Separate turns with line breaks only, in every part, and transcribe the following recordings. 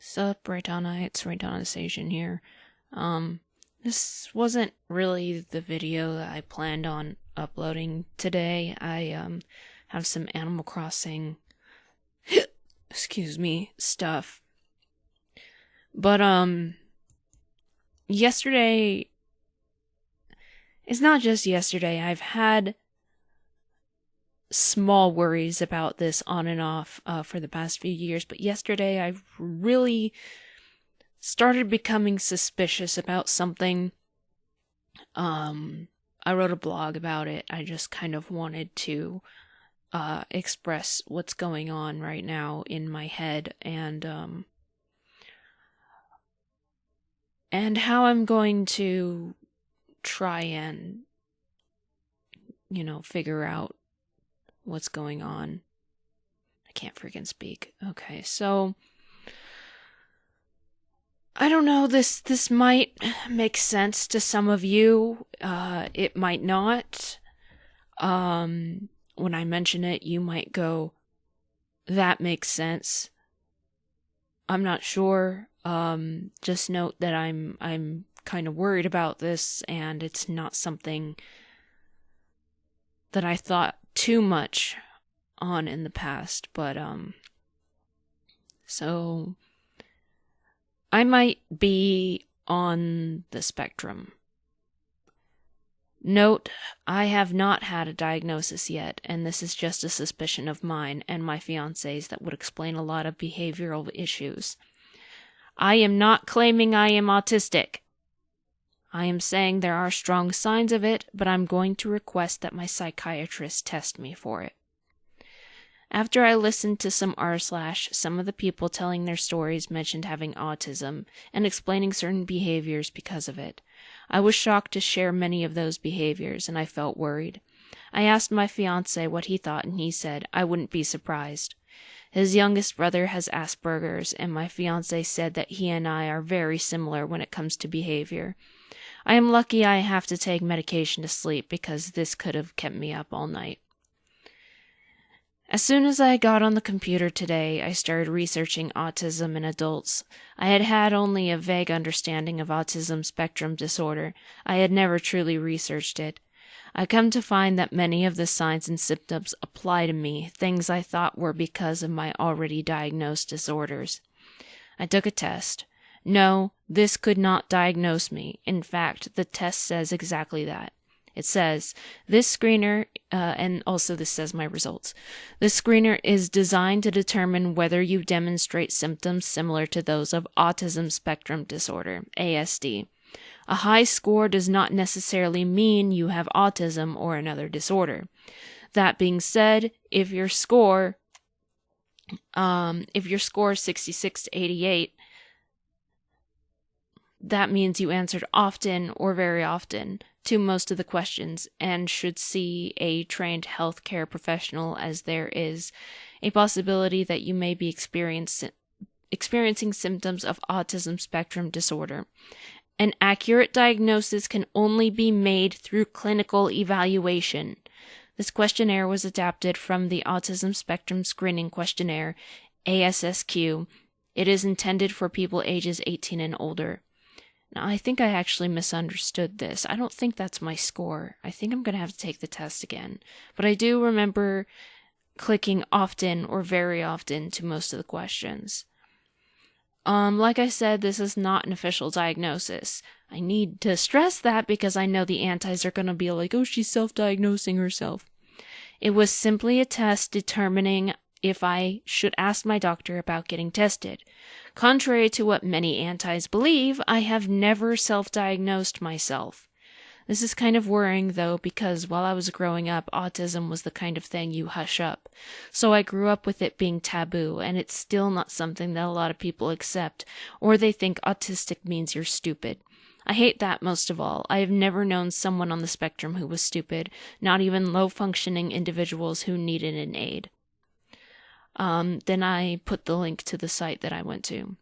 Sup, Reitanna, it's Reitanna Seishin here. This wasn't really the video that I planned on uploading today. I have some Animal Crossing stuff. But yesterday, it's not just yesterday, I've had small worries about this on and off for the past few years, but yesterday I really started becoming suspicious about something. I wrote a blog about it. I just kind of wanted to express what's going on right now in my head and how I'm going to try and figure out what's going on. I can't freaking speak. Okay, so I don't know, this might make sense to some of you. It might not. When I mention it, you might go, that makes sense. I'm not sure. Just note that I'm kind of worried about this, and it's not something that I thought too much on in the past, but so I might be on the spectrum. Note, I have not had a diagnosis yet, and this is just a suspicion of mine and my fiance's that would explain a lot of behavioral issues. I am not claiming I am autistic. I am saying there are strong signs of it, but I'm going to request that my psychiatrist test me for it. After I listened to some some of the people telling their stories mentioned having autism and explaining certain behaviors because of it. I was shocked to share many of those behaviors, and I felt worried. I asked my fiancé what he thought, and he said, I wouldn't be surprised. His youngest brother has Asperger's, and my fiancé said that he and I are very similar when it comes to behavior. I am lucky I have to take medication to sleep because this could have kept me up all night. As soon as I got on the computer today, I started researching autism in adults. I had had only a vague understanding of autism spectrum disorder. I had never truly researched it. I come to find that many of the signs and symptoms apply to me, things I thought were because of my already diagnosed disorders. I took a test. No, this could not diagnose me. In fact, the test says exactly that. It says, this screener, and also this says my results. This screener is designed to determine whether you demonstrate symptoms similar to those of autism spectrum disorder, ASD. A high score does not necessarily mean you have autism or another disorder. That being said, if your score is 66 to 88, that means you answered often or very often to most of the questions and should see a trained healthcare professional, as there is a possibility that you may be experiencing symptoms of autism spectrum disorder. An accurate diagnosis can only be made through clinical evaluation. This questionnaire was adapted from the Autism Spectrum Screening Questionnaire, ASSQ. It is intended for people ages 18 and older. Now, I think I actually misunderstood this. I don't think that's my score. I think I'm going to have to take the test again. But I do remember clicking often or very often to most of the questions. Like I said, this is not an official diagnosis. I need to stress that because I know the antis are going to be like, oh, she's self-diagnosing herself. It was simply a test determining if I should ask my doctor about getting tested. Contrary to what many antis believe, I have never self-diagnosed myself. This is kind of worrying, though, because while I was growing up, autism was the kind of thing you hush up. So I grew up with it being taboo, and it's still not something that a lot of people accept, or they think autistic means you're stupid. I hate that most of all. I have never known someone on the spectrum who was stupid, not even low-functioning individuals who needed an aid. Then I put the link to the site that I went to.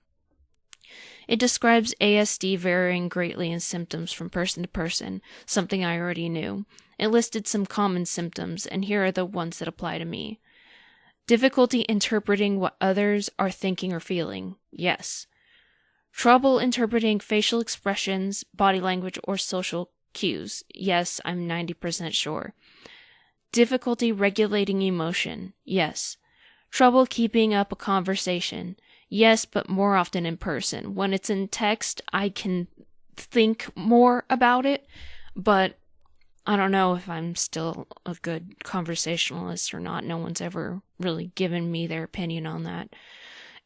It describes ASD varying greatly in symptoms from person to person, something I already knew. It listed some common symptoms, and here are the ones that apply to me. Difficulty interpreting what others are thinking or feeling. Yes. Trouble interpreting facial expressions, body language, or social cues. Yes, I'm 90% sure. Difficulty regulating emotion. Yes. Trouble keeping up a conversation. Yes, but more often in person. When it's in text, I can think more about it, but I don't know if I'm still a good conversationalist or not. No one's ever really given me their opinion on that.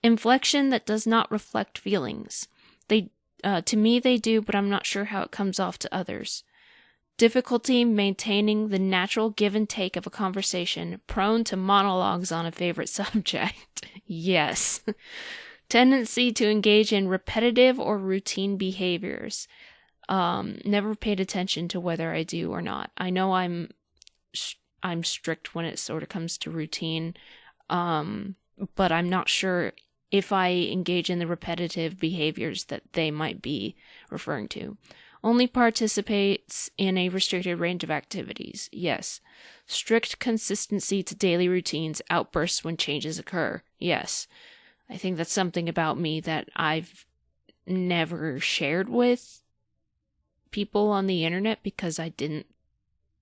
Inflection that does not reflect feelings. To me they do, but I'm not sure how it comes off to others. Difficulty maintaining the natural give and take of a conversation, prone to monologues on a favorite subject. Yes. Tendency to engage in repetitive or routine behaviors. Never paid attention to whether I do or not. I know I'm strict when it sort of comes to routine, but I'm not sure if I engage in the repetitive behaviors that they might be referring to. Only participates in a restricted range of activities. Yes. Strict consistency to daily routines, outbursts when changes occur. Yes. I think that's something about me that I've never shared with people on the internet because I didn't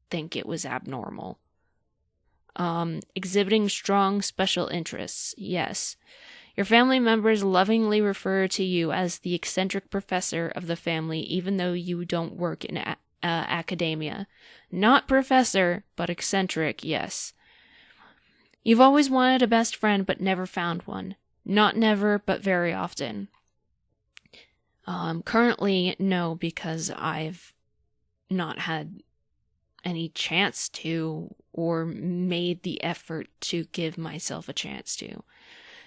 think it was abnormal. Exhibiting strong special interests. Yes. Your family members lovingly refer to you as the eccentric professor of the family, even though you don't work in academia. Not professor, but eccentric, yes. You've always wanted a best friend, but never found one. Not never, but very often. Currently, no, because I've not had any chance to, or made the effort to give myself a chance to.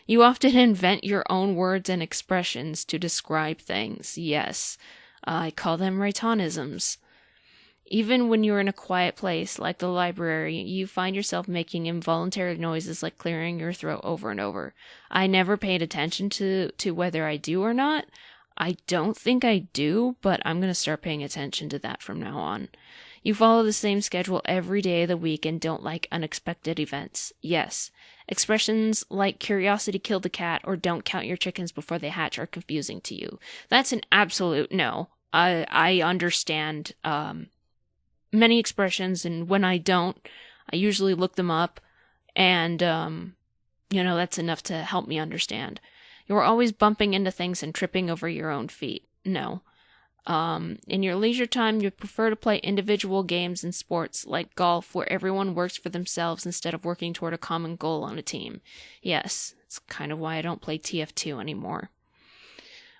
You often invent your own words and expressions to describe things. Yes, I call them Reitannisms. Even when you're in a quiet place, like the library, you find yourself making involuntary noises like clearing your throat over and over. I never paid attention to whether I do or not. I don't think I do, but I'm going to start paying attention to that from now on. You follow the same schedule every day of the week and don't like unexpected events. Yes. Expressions like curiosity killed the cat or don't count your chickens before they hatch are confusing to you. That's an absolute no. I understand many expressions, and when I don't, I usually look them up, and that's enough to help me understand. You're always bumping into things and tripping over your own feet. No. In your leisure time, you prefer to play individual games and sports like golf, where everyone works for themselves instead of working toward a common goal on a team. Yes, it's kind of why I don't play TF2 anymore.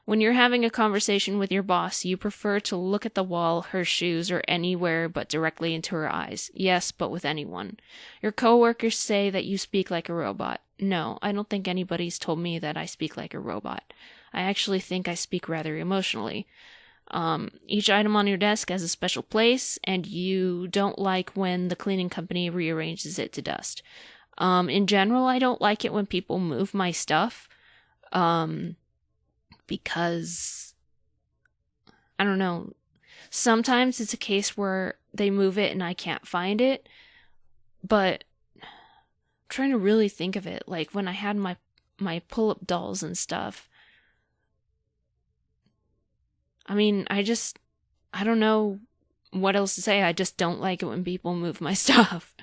When you're having a conversation with your boss, you prefer to look at the wall, her shoes, or anywhere but directly into her eyes. Yes, but with anyone. Your coworkers say that you speak like a robot. No, I don't think anybody's told me that I speak like a robot. I actually think I speak rather emotionally. Each item on your desk has a special place, and you don't like when the cleaning company rearranges it to dust. In general, I don't like it when people move my stuff, because, I don't know, sometimes it's a case where they move it and I can't find it, but I'm trying to really think of it, like when I had my pull-up dolls and stuff. I mean, I don't know what else to say. I just don't like it when people move my stuff.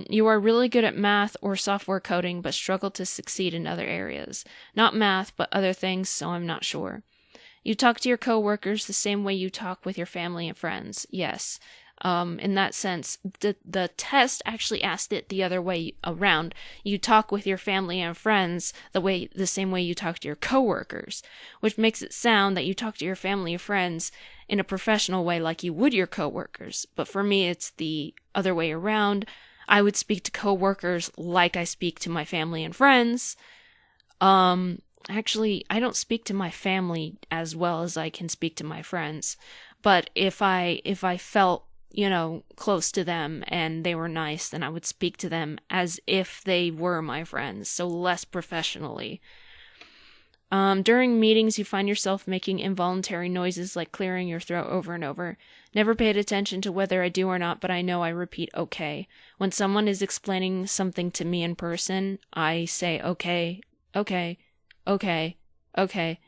You are really good at math or software coding, but struggle to succeed in other areas. Not math, but other things, so I'm not sure. You talk to your coworkers the same way you talk with your family and friends. Yes. In that sense, the test actually asked it the other way around. You talk with your family and friends the same way you talk to your coworkers, which makes it sound that you talk to your family and friends in a professional way like you would your coworkers. But for me, it's the other way around. I would speak to coworkers like I speak to my family and friends. Actually, I don't speak to my family as well as I can speak to my friends. But if I felt, close to them and they were nice, then I would speak to them as if they were my friends, so less professionally. During meetings, you find yourself making involuntary noises like clearing your throat over and over. Never paid attention to whether I do or not, but I know I repeat okay. When someone is explaining something to me in person, I say okay, okay, okay, okay.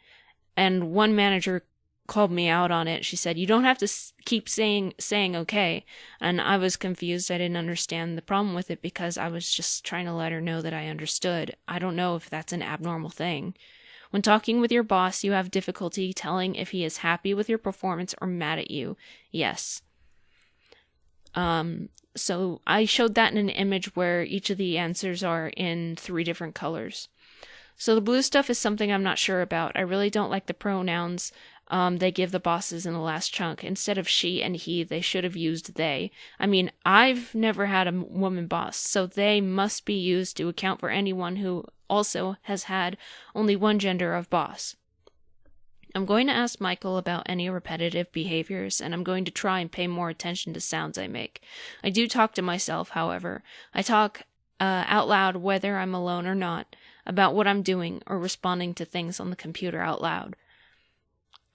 And one manager called me out on it. She said, "You don't have to keep saying okay." And I was confused. I didn't understand the problem with it because I was just trying to let her know that I understood. I don't know if that's an abnormal thing. When talking with your boss, you have difficulty telling if he is happy with your performance or mad at you. Yes. So I showed that in an image where each of the answers are in 3 different colors. So the blue stuff is something I'm not sure about. I really don't like the pronouns they give the bosses in the last chunk. Instead of she and he, they should have used they. I mean, I've never had a woman boss, so they must be used to account for anyone who also has had only one gender of boss. I'm going to ask Michael about any repetitive behaviors, and I'm going to try and pay more attention to sounds I make. I do talk to myself, however. I talk out loud whether I'm alone or not, about what I'm doing or responding to things on the computer out loud.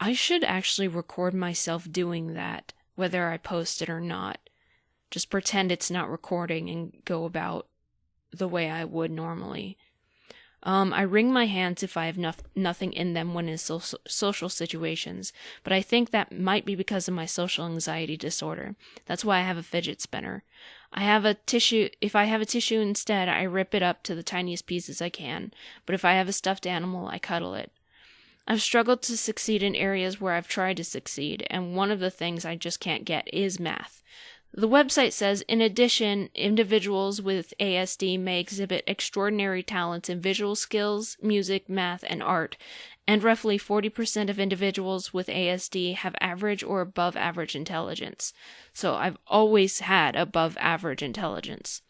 I should actually record myself doing that, whether I post it or not. Just pretend it's not recording and go about the way I would normally. I wring my hands if I have nothing in them when in social situations, but I think that might be because of my social anxiety disorder. That's why I have a fidget spinner. If I have a tissue instead, I rip it up to the tiniest pieces I can, but if I have a stuffed animal, I cuddle it. I've struggled to succeed in areas where I've tried to succeed, and one of the things I just can't get is math. The website says, in addition, individuals with ASD may exhibit extraordinary talents in visual skills, music, math, and art, and roughly 40% of individuals with ASD have average or above average intelligence. So I've always had above average intelligence.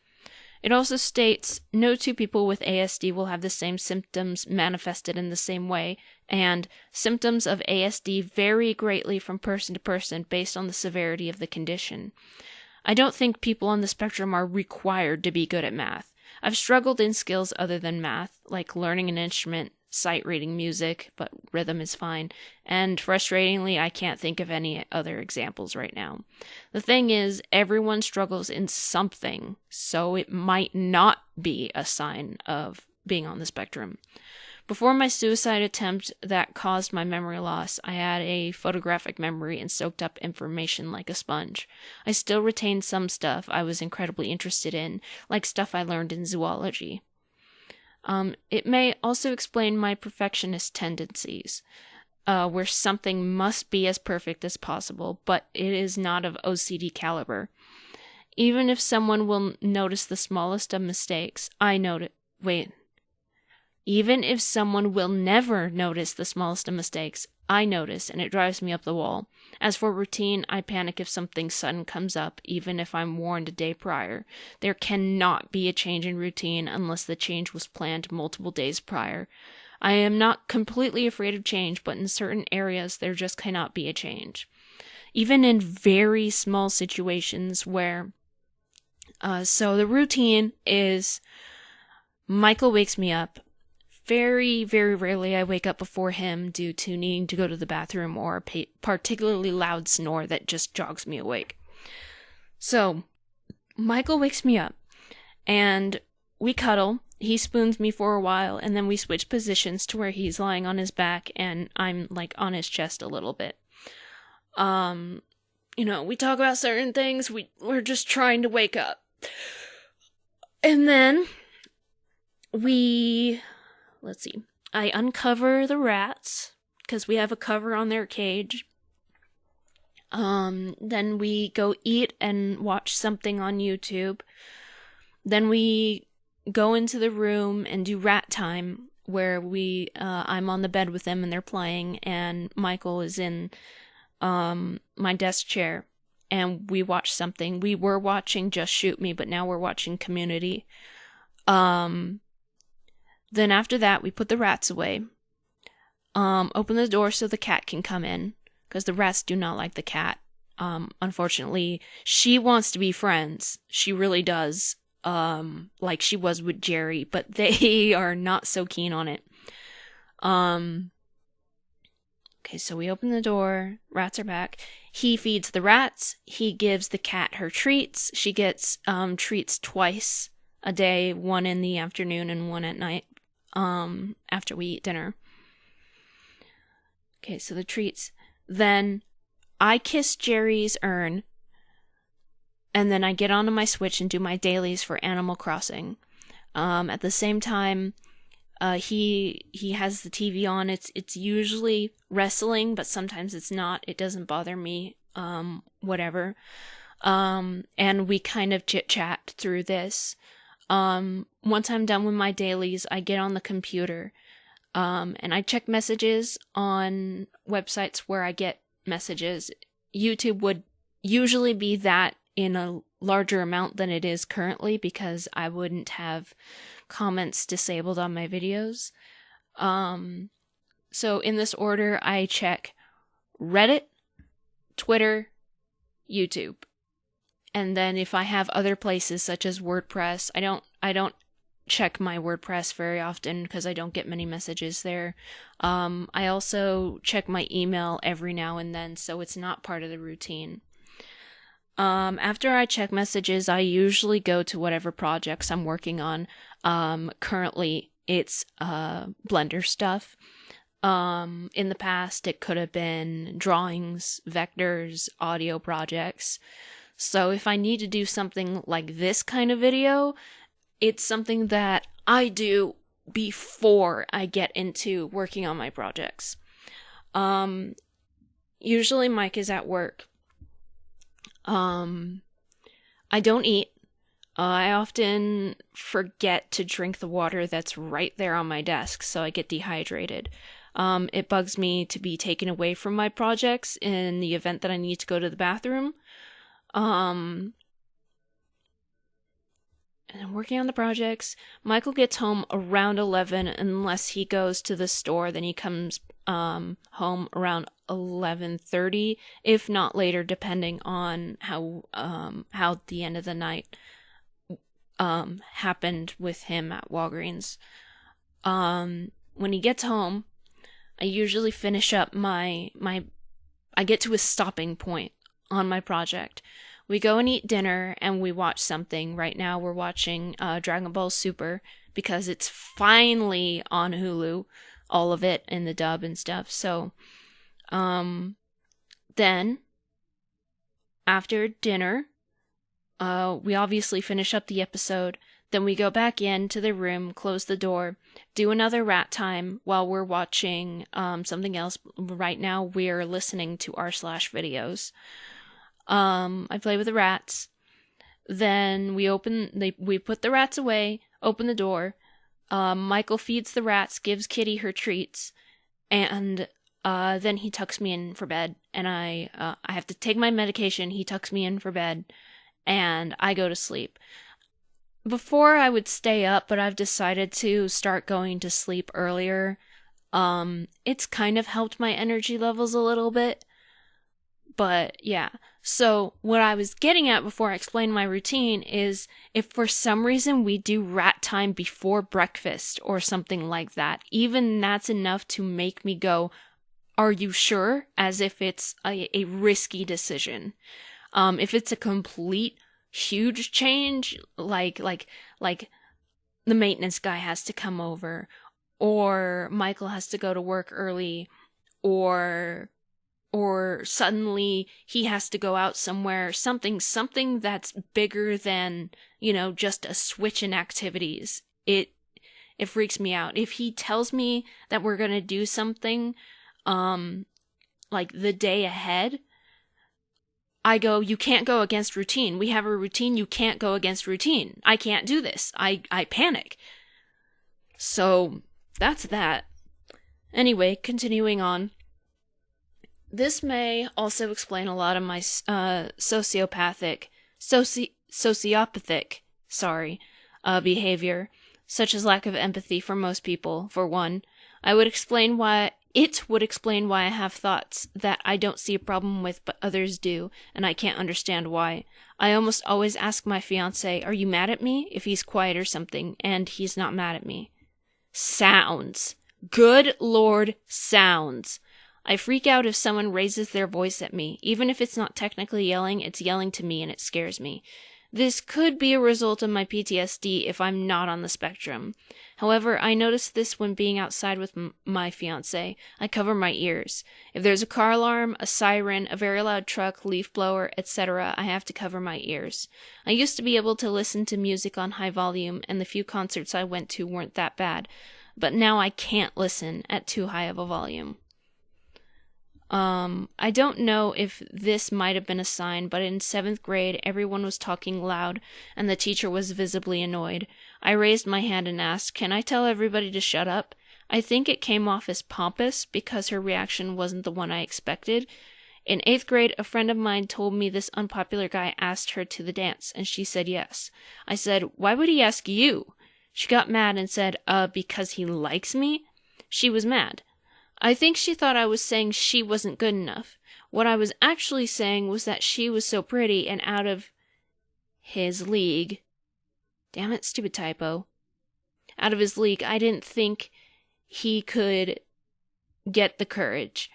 It also states, no 2 people with ASD will have the same symptoms manifested in the same way, and symptoms of ASD vary greatly from person to person based on the severity of the condition. I don't think people on the spectrum are required to be good at math. I've struggled in skills other than math, like learning an instrument, sight reading music, but rhythm is fine, and frustratingly, I can't think of any other examples right now. The thing is, everyone struggles in something, so it might not be a sign of being on the spectrum. Before my suicide attempt that caused my memory loss, I had a photographic memory and soaked up information like a sponge. I still retained some stuff I was incredibly interested in, like stuff I learned in zoology. It may also explain my perfectionist tendencies, where something must be as perfect as possible, but it is not of OCD caliber. Even if someone will notice the smallest of mistakes, Even if someone will never notice the smallest of mistakes, I notice, and it drives me up the wall. As for routine, I panic if something sudden comes up, even if I'm warned a day prior. There cannot be a change in routine unless the change was planned multiple days prior. I am not completely afraid of change, but in certain areas there just cannot be a change. Even in very small situations where... So the routine is... Michael wakes me up. Very, very rarely I wake up before him due to needing to go to the bathroom or a particularly loud snore that just jogs me awake. So, Michael wakes me up, and we cuddle. He spoons me for a while, and then we switch positions to where he's lying on his back, and I'm, like, on his chest a little bit. We talk about certain things. We're just trying to wake up. And then let's see. I uncover the rats, because we have a cover on their cage. Then we go eat and watch something on YouTube. Then we go into the room and do rat time, where I'm on the bed with them and they're playing, and Michael is in my desk chair, and we watch something. We were watching Just Shoot Me, but now we're watching Community. Then after that, we put the rats away. Open the door so the cat can come in, because the rats do not like the cat. Unfortunately, she wants to be friends. She really does. Like she was with Jerry, but they are not so keen on it. Okay, so we open the door. Rats are back. He feeds the rats. He gives the cat her treats. She gets treats twice a day, one in the afternoon and one at night, after we eat dinner. Okay, so the treats. Then I kiss Jerry's urn, and then I get onto my Switch and do my dailies for Animal Crossing. At the same time, he has the TV on. It's usually wrestling, but sometimes it's not. It doesn't bother me. Whatever. And we kind of chit-chat through this. Once I'm done with my dailies, I get on the computer, and I check messages on websites where I get messages. YouTube would usually be that in a larger amount than it is currently, because I wouldn't have comments disabled on my videos. So in this order, I check Reddit, Twitter, YouTube. And then if I have other places such as WordPress, I don't check my WordPress very often because I don't get many messages there. I also check my email every now and then, so it's not part of the routine. After I check messages, I usually go to whatever projects I'm working on. Currently, it's Blender stuff. In the past, it could have been drawings, vectors, audio projects. So if I need to do something like this kind of video, it's something that I do before I get into working on my projects. Usually Mike is at work. I don't eat. I often forget to drink the water that's right there on my desk, so I get dehydrated. It bugs me to be taken away from my projects in the event that I need to go to the bathroom. And I'm working on the projects. Michael gets home around 11 unless he goes to the store. Then he comes home around 11:30, if not later, depending on how the end of the night happened with him at Walgreens. When he gets home, I usually finish up I get to a stopping point on my project. We go and eat dinner and we watch something. Right now we're watching Dragon Ball Super because it's finally on Hulu, all of it in the dub and stuff. So then after dinner, we obviously finish up the episode. Then we go back into the room, close the door, do another rat time while we're watching something else. Right now we're listening to r/videos. I play with the rats. Then we put the rats away, open the door. Michael feeds the rats, gives Kitty her treats, and then he tucks me in for bed. And I have to take my medication. He tucks me in for bed, and I go to sleep. Before I would stay up, but I've decided to start going to sleep earlier. It's kind of helped my energy levels a little bit. But yeah, so what I was getting at before I explained my routine is if for some reason we do rat time before breakfast or something like that, even that's enough to make me go, are you sure? As if it's a risky decision. If it's a complete huge change, like the maintenance guy has to come over, or Michael has to go to work early, or suddenly he has to go out somewhere, something that's bigger than, just a switch in activities. It freaks me out. If he tells me that we're going to do something, like the day ahead, I go, you can't go against routine. We have a routine. You can't go against routine. I can't do this. I panic. So that's that. Anyway, continuing on. This may also explain a lot of my sociopathic behavior, such as lack of empathy for most people, for one. It would explain why I have thoughts that I don't see a problem with but others do, and I can't understand why. I almost always ask my fiancé, are you mad at me? If he's quiet or something, and he's not mad at me. Sounds Good Lord, sounds. I freak out if someone raises their voice at me. Even if it's not technically yelling, it's yelling to me and it scares me. This could be a result of my PTSD if I'm not on the spectrum. However, I notice this when being outside with my fiancé. I cover my ears. If there's a car alarm, a siren, a very loud truck, leaf blower, etc., I have to cover my ears. I used to be able to listen to music on high volume, and the few concerts I went to weren't that bad. But now I can't listen at too high of a volume. I don't know if this might have been a sign, but in 7th grade, everyone was talking loud, and the teacher was visibly annoyed. I raised my hand and asked, "Can I tell everybody to shut up?" I think it came off as pompous, because her reaction wasn't the one I expected. In 8th grade, a friend of mine told me this unpopular guy asked her to the dance, and she said yes. I said, "Why would he ask you?" She got mad and said, because he likes me?" She was mad. I think she thought I was saying she wasn't good enough. What I was actually saying was that she was so pretty and out of his league. Damn it, stupid typo. Out of his league, I didn't think he could get the courage.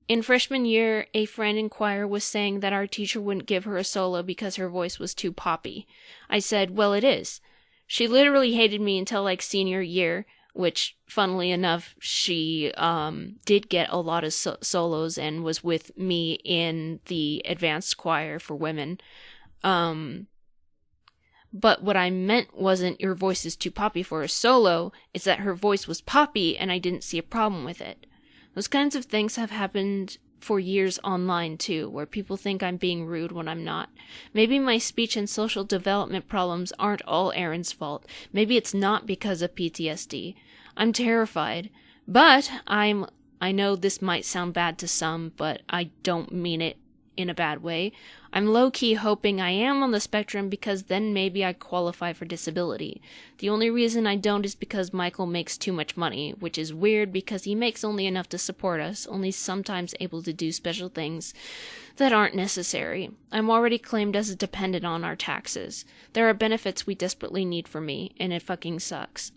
In freshman year, a friend in choir was saying that our teacher wouldn't give her a solo because her voice was too poppy. I said, "Well, it is." She literally hated me until senior year, which, funnily enough, she did get a lot of solos and was with me in the advanced choir for women. But what I meant wasn't your voice is too poppy for a solo, it's that her voice was poppy and I didn't see a problem with it. Those kinds of things have happened for years online too, where people think I'm being rude when I'm not. Maybe my speech and social development problems aren't all Erin's fault. Maybe it's not because of PTSD. I'm terrified. But I know this might sound bad to some, but I don't mean it in a bad way. I'm low-key hoping I am on the spectrum because then maybe I qualify for disability. The only reason I don't is because Michael makes too much money, which is weird because he makes only enough to support us, only sometimes able to do special things that aren't necessary. I'm already claimed as a dependent on our taxes. There are benefits we desperately need for me, and it fucking sucks.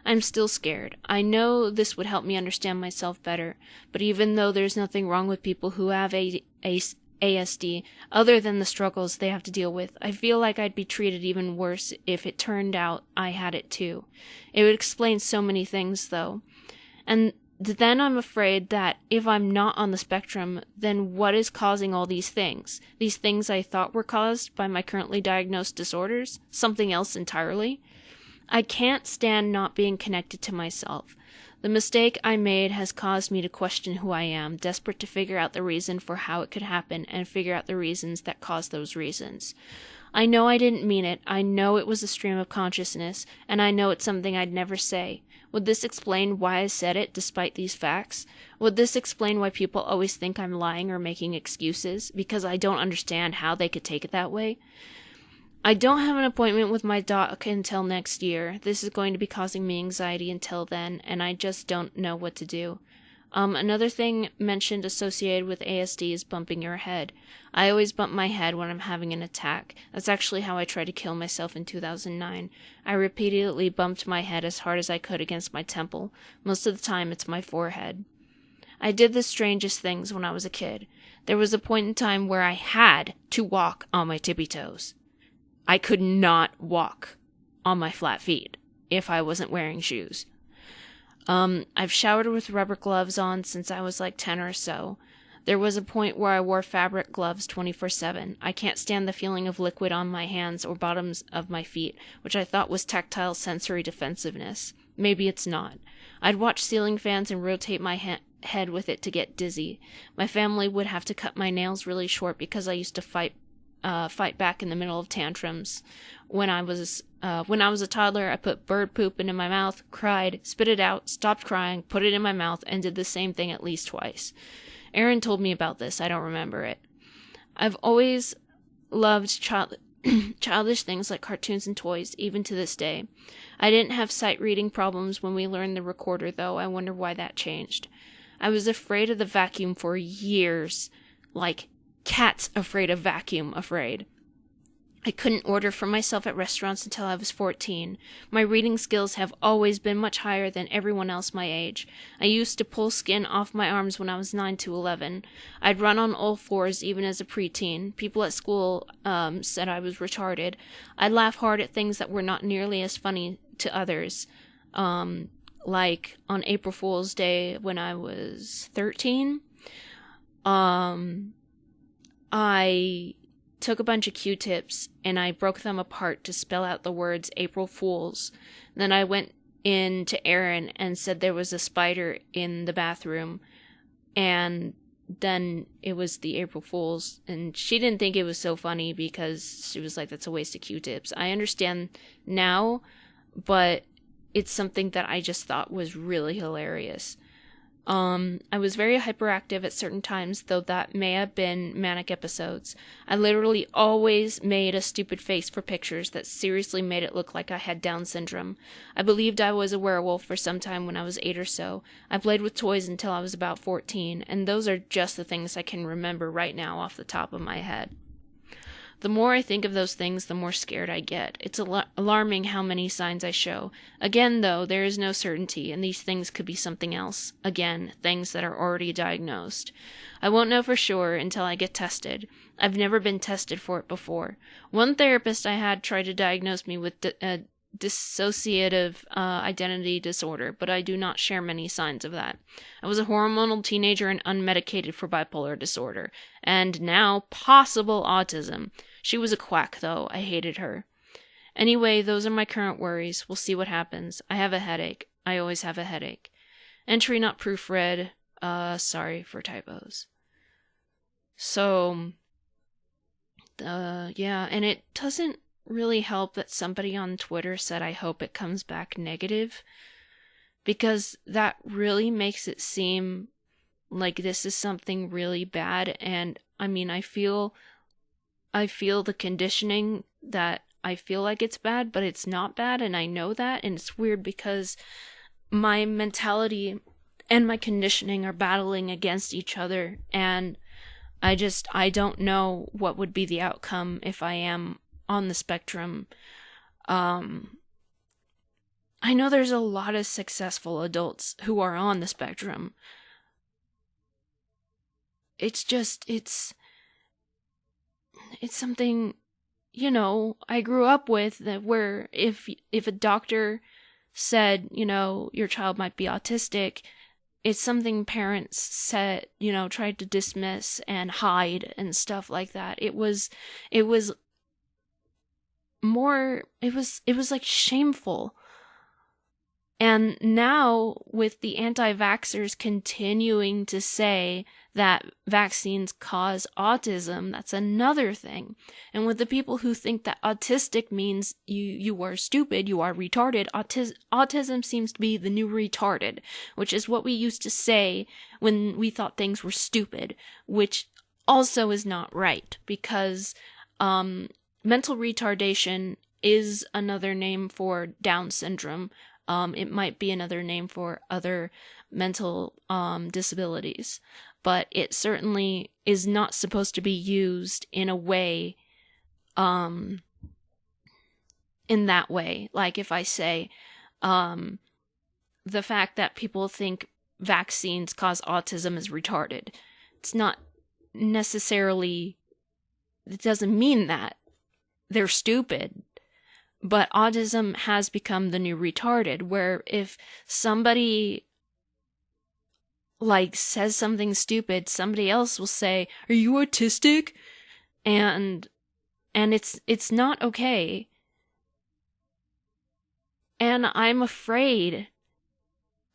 I'm still scared. I know this would help me understand myself better, but even though there's nothing wrong with people who have ASD, other than the struggles they have to deal with, I feel like I'd be treated even worse if it turned out I had it too. It would explain so many things, though. And then I'm afraid that if I'm not on the spectrum, then what is causing all these things? These things I thought were caused by my currently diagnosed disorders? Something else entirely? I can't stand not being connected to myself. The mistake I made has caused me to question who I am, desperate to figure out the reason for how it could happen and figure out the reasons that caused those reasons. I know I didn't mean it, I know it was a stream of consciousness, and I know it's something I'd never say. Would this explain why I said it despite these facts? Would this explain why people always think I'm lying or making excuses, because I don't understand how they could take it that way? I don't have an appointment with my doc until next year. This is going to be causing me anxiety until then, and I just don't know what to do. Another thing mentioned associated with ASD is bumping your head. I always bump my head when I'm having an attack. That's actually how I tried to kill myself in 2009. I repeatedly bumped my head as hard as I could against my temple. Most of the time, it's my forehead. I did the strangest things when I was a kid. There was a point in time where I had to walk on my tippy toes. I could not walk on my flat feet if I wasn't wearing shoes. I've showered with rubber gloves on since I was 10 or so. There was a point where I wore fabric gloves 24/7. I can't stand the feeling of liquid on my hands or bottoms of my feet, which I thought was tactile sensory defensiveness. Maybe it's not. I'd watch ceiling fans and rotate my head with it to get dizzy. My family would have to cut my nails really short because I used to fight back in the middle of tantrums. When I was a toddler, I put bird poop into my mouth, cried, spit it out, stopped crying, put it in my mouth, and did the same thing at least twice. Erin told me about this. I don't remember it. I've always loved childish things like cartoons and toys, even to this day. I didn't have sight reading problems when we learned the recorder, though. I wonder why that changed. I was afraid of the vacuum for years. Cats afraid of vacuum afraid. I couldn't order for myself at restaurants until I was 14. My reading skills have always been much higher than everyone else my age. I used to pull skin off my arms when I was 9 to 11. I'd run on all fours even as a preteen. People at school said I was retarded. I'd laugh hard at things that were not nearly as funny to others. Like on April Fool's Day when I was 13, I took a bunch of Q-tips and I broke them apart to spell out the words April Fools. Then I went in to Erin and said there was a spider in the bathroom, and then it was the April Fools, and she didn't think it was so funny because she was like, that's a waste of Q-tips. I understand now, but it's something that I just thought was really hilarious. I was very hyperactive at certain times, though that may have been manic episodes. I literally always made a stupid face for pictures that seriously made it look like I had Down syndrome. I believed I was a werewolf for some time when I was 8 or so. I played with toys until I was about 14, and those are just the things I can remember right now off the top of my head. The more I think of those things, the more scared I get. It's alarming how many signs I show. Again, though, there is no certainty, and these things could be something else. Again, things that are already diagnosed. I won't know for sure until I get tested. I've never been tested for it before. One therapist I had tried to diagnose me with dissociative identity disorder, but I do not share many signs of that. I was a hormonal teenager and unmedicated for bipolar disorder, and now possible autism. She was a quack, though. I hated her. Anyway, those are my current worries. We'll see what happens. I have a headache. I always have a headache. Entry not proofread. Sorry for typos. So, yeah, and it doesn't really help that somebody on Twitter said, I hope it comes back negative, because that really makes it seem like this is something really bad. And I mean, I feel the conditioning that I feel like it's bad, but it's not bad, and I know that, and it's weird because my mentality and my conditioning are battling against each other, and I don't know what would be the outcome if I am on the spectrum. I know there's a lot of successful adults who are on the spectrum. It's something, I grew up with, that where if a doctor said, your child might be autistic, it's something parents said, tried to dismiss and hide and stuff like that. It was like shameful. And now, with the anti-vaxxers continuing to say that vaccines cause autism, that's another thing. And with the people who think that autistic means you are stupid, you are retarded, autism seems to be the new retarded, which is what we used to say when we thought things were stupid, which also is not right, because mental retardation is another name for Down syndrome. It might be another name for other mental disabilities, but it certainly is not supposed to be used in a way, in that way. Like if I say, the fact that people think vaccines cause autism is retarded, it's not necessarily, it doesn't mean that. They're stupid. But autism has become the new retarded, where if somebody says something stupid, somebody else will say, "Are you autistic?" And it's not okay. And I'm afraid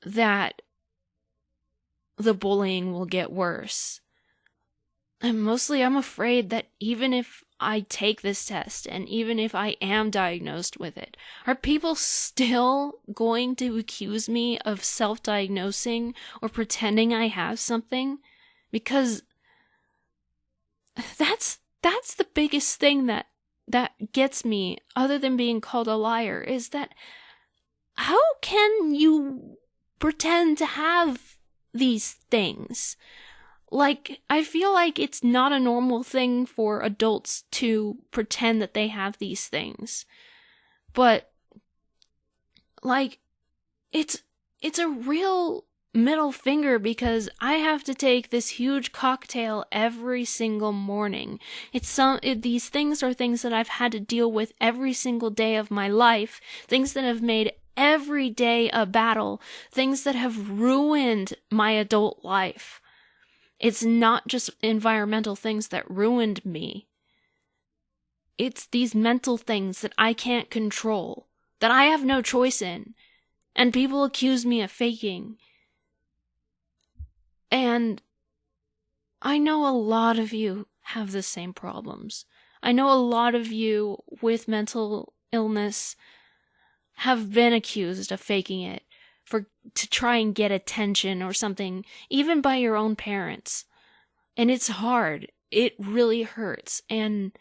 that the bullying will get worse. And mostly I'm afraid that even if I take this test, and even if I am diagnosed with it, are people still going to accuse me of self-diagnosing or pretending I have something? Because that's the biggest thing that gets me, other than being called a liar, is that how can you pretend to have these things? Like, I feel like it's not a normal thing for adults to pretend that they have these things. But, like, it's a real middle finger, because I have to take this huge cocktail every single morning. These things are things that I've had to deal with every single day of my life, things that have made every day a battle, things that have ruined my adult life. It's not just environmental things that ruined me. It's these mental things that I can't control, that I have no choice in, and people accuse me of faking. And I know a lot of you have the same problems. I know a lot of you with mental illness have been accused of faking it to try and get attention or something, even by your own parents. And it's hard. It really hurts. And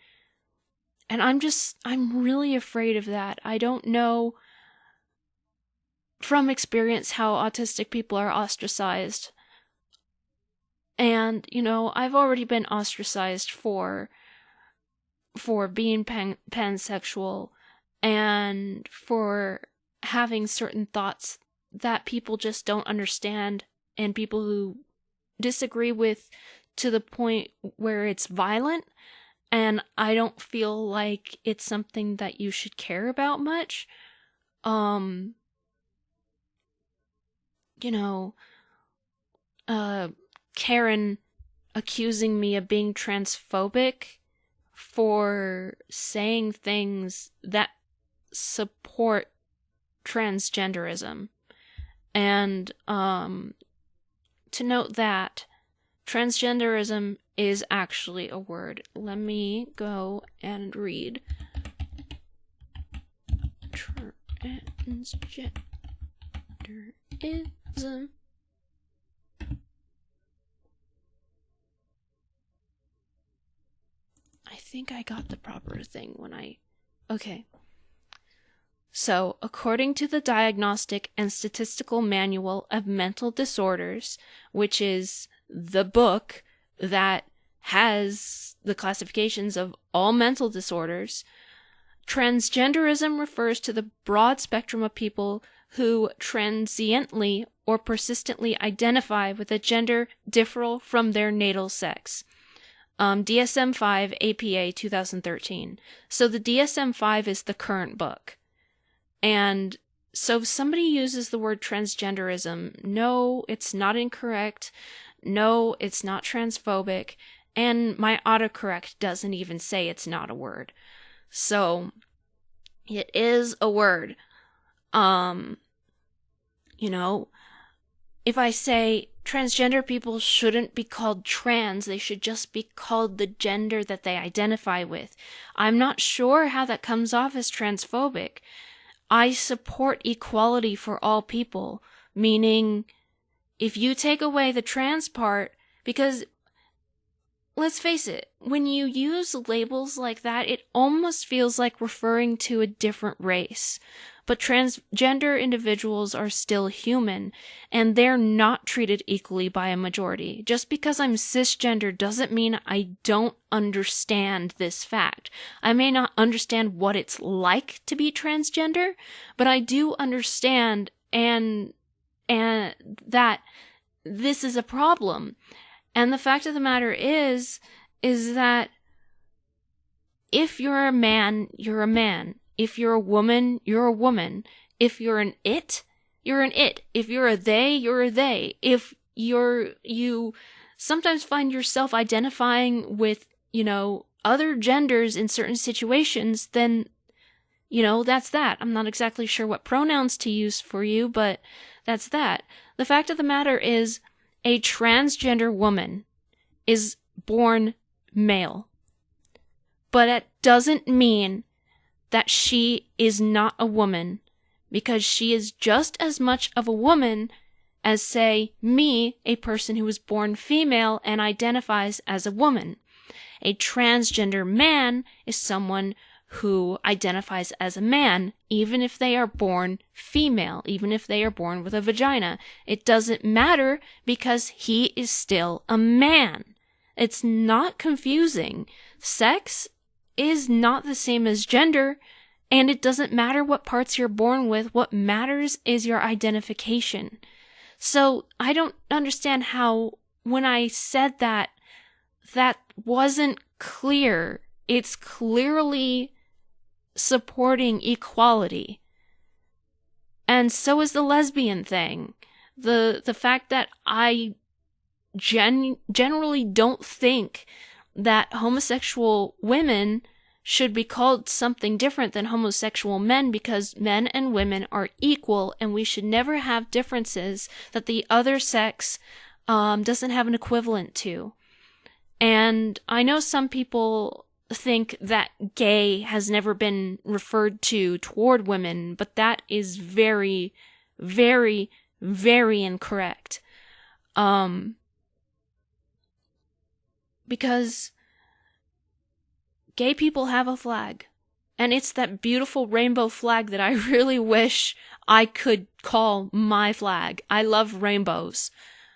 I'm really afraid of that. I don't know from experience how autistic people are ostracized. And, I've already been ostracized for being pansexual and for having certain thoughts that people just don't understand, and people who disagree with to the point where it's violent, and I don't feel like it's something that you should care about much. Karen accusing me of being transphobic for saying things that support transgenderism. And to note that transgenderism is actually a word. Let me go and read. Transgenderism. I think I got the proper thing Okay. So, according to the Diagnostic and Statistical Manual of Mental Disorders, which is the book that has the classifications of all mental disorders, transgenderism refers to the broad spectrum of people who transiently or persistently identify with a gender different from their natal sex. DSM-5 APA 2013. So the DSM-5 is the current book. And so if somebody uses the word transgenderism, no, it's not incorrect. No, it's not transphobic. And my autocorrect doesn't even say it's not a word. So it is a word. If I say transgender people shouldn't be called trans, they should just be called the gender that they identify with, I'm not sure how that comes off as transphobic. I support equality for all people, meaning if you take away the trans part, because let's face it, when you use labels like that, it almost feels like referring to a different race. But transgender individuals are still human, and they're not treated equally by a majority. Just because I'm cisgender doesn't mean I don't understand this fact. I may not understand what it's like to be transgender, but I do understand and that this is a problem. And the fact of the matter is that if you're a man, you're a man. If you're a woman, you're a woman. If you're an it, you're an it. If you're a they, you're a they. If you sometimes find yourself identifying with, other genders in certain situations, then, that's that. I'm not exactly sure what pronouns to use for you, but that's that. The fact of the matter is, a transgender woman is born male. But it doesn't mean that she is not a woman, because she is just as much of a woman as, say, me, a person who was born female and identifies as a woman. A transgender man is someone who identifies as a man, even if they are born female, even if they are born with a vagina. It doesn't matter because he is still a man. It's not confusing. Sex is not the same as gender, and it doesn't matter what parts you're born with. What matters is your identification. So I don't understand how, when I said that, that wasn't clear. It's clearly supporting equality. And so is the lesbian thing. The fact that I generally don't think that homosexual women should be called something different than homosexual men, because men and women are equal and we should never have differences that the other sex doesn't have an equivalent to. And I know some people think that gay has never been referred to toward women, but that is very, very, very incorrect. Because gay people have a flag, and it's that beautiful rainbow flag that I really wish I could call my flag. I love rainbows.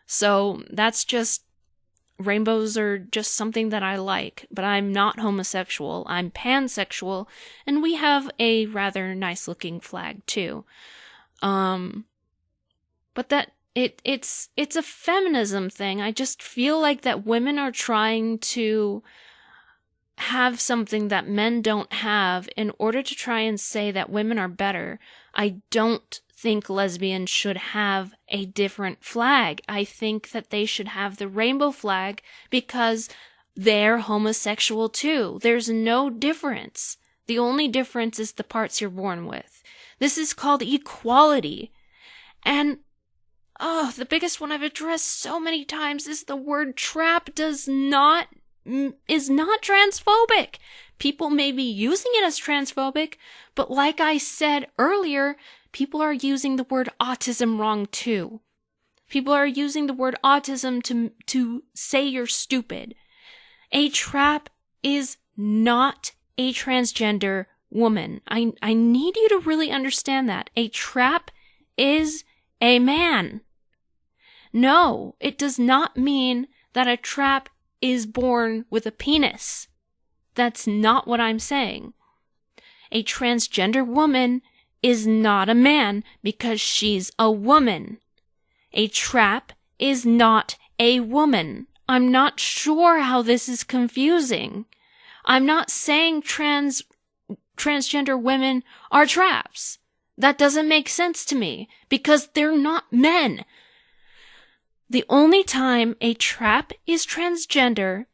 So that's just, rainbows are just something that I like, but I'm not homosexual. I'm pansexual, and we have a rather nice looking flag too. But that it's a feminism thing. I just feel like that women are trying to have something that men don't have in order to try and say that women are better. I don't think lesbians should have a different flag. I think that they should have the rainbow flag because they're homosexual too. There's no difference. The only difference is the parts you're born with. This is called equality. And the biggest one I've addressed so many times is the word trap is not transphobic. People may be using it as transphobic, but like I said earlier, people are using the word autism wrong too. People are using the word autism to say you're stupid. A trap is not a transgender woman. I need you to really understand that. A trap is a man. No, it does not mean that a trap is born with a penis. That's not what I'm saying. A transgender woman is not a man because she's a woman. A trap is not a woman. I'm not sure how this is confusing. I'm not saying transgender women are traps. That doesn't make sense to me because they're not men. The only time a trap is transgender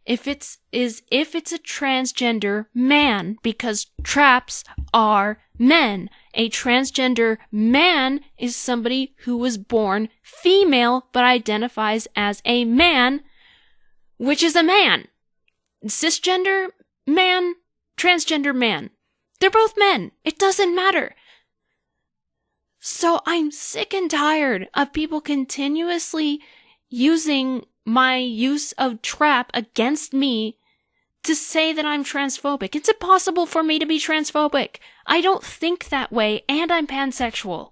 if it's a transgender man, because traps are men. A transgender man is somebody who was born female but identifies as a man, which is a man. Cisgender man, transgender man. They're both men. It doesn't matter. So I'm sick and tired of people continuously using my use of trap against me to say that I'm transphobic. It's impossible for me to be transphobic. I don't think that way, and I'm pansexual.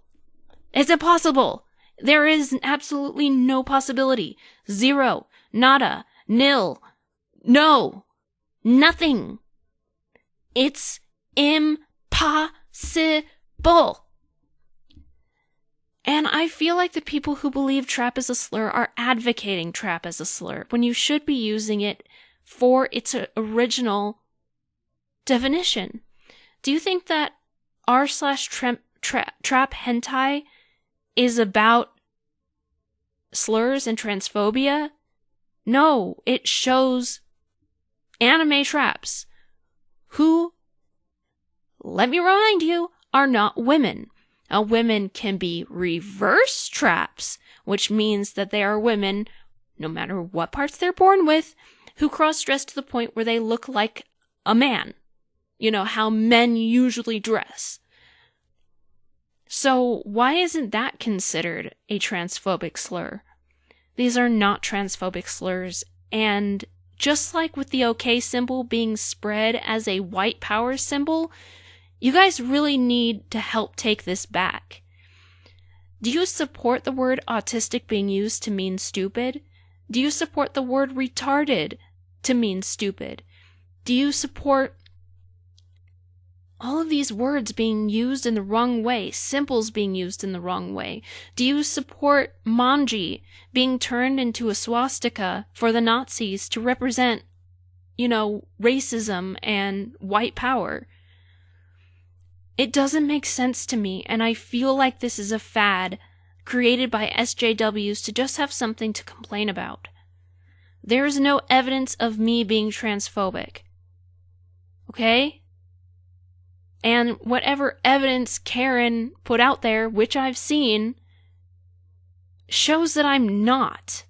It's impossible. There is absolutely no possibility. Zero. Nada. Nil. No. Nothing. It's impossible. And I feel like the people who believe trap is a slur are advocating trap as a slur, when you should be using it for its original definition. Do you think that r/trap hentai is about slurs and transphobia? No, it shows anime traps, who, let me remind you, are not women. Women can be reverse traps, which means that they are women, no matter what parts they're born with, who cross-dress to the point where they look like a man. You know, how men usually dress. So why isn't that considered a transphobic slur? These are not transphobic slurs, and just like with the OK symbol being spread as a white power symbol, you guys really need to help take this back. Do you support the word autistic being used to mean stupid? Do you support the word retarded to mean stupid? Do you support all of these words being used in the wrong way, symbols being used in the wrong way? Do you support manji being turned into a swastika for the Nazis to represent, racism and white power? It doesn't make sense to me, and I feel like this is a fad created by SJWs to just have something to complain about. There is no evidence of me being transphobic. Okay? And whatever evidence Karen put out there, which I've seen, shows that I'm not.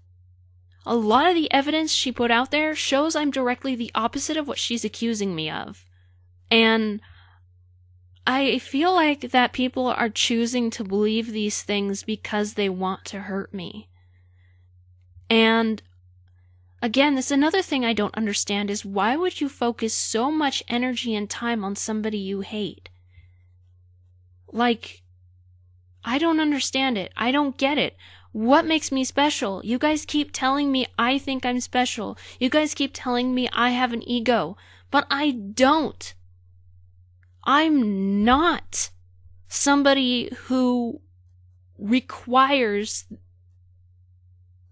A lot of the evidence she put out there shows I'm directly the opposite of what she's accusing me of. And I feel like that people are choosing to believe these things because they want to hurt me. And again, this is another thing I don't understand is why would you focus so much energy and time on somebody you hate? Like, I don't understand it. I don't get it. What makes me special? You guys keep telling me I think I'm special. You guys keep telling me I have an ego, but I don't. I'm not somebody who requires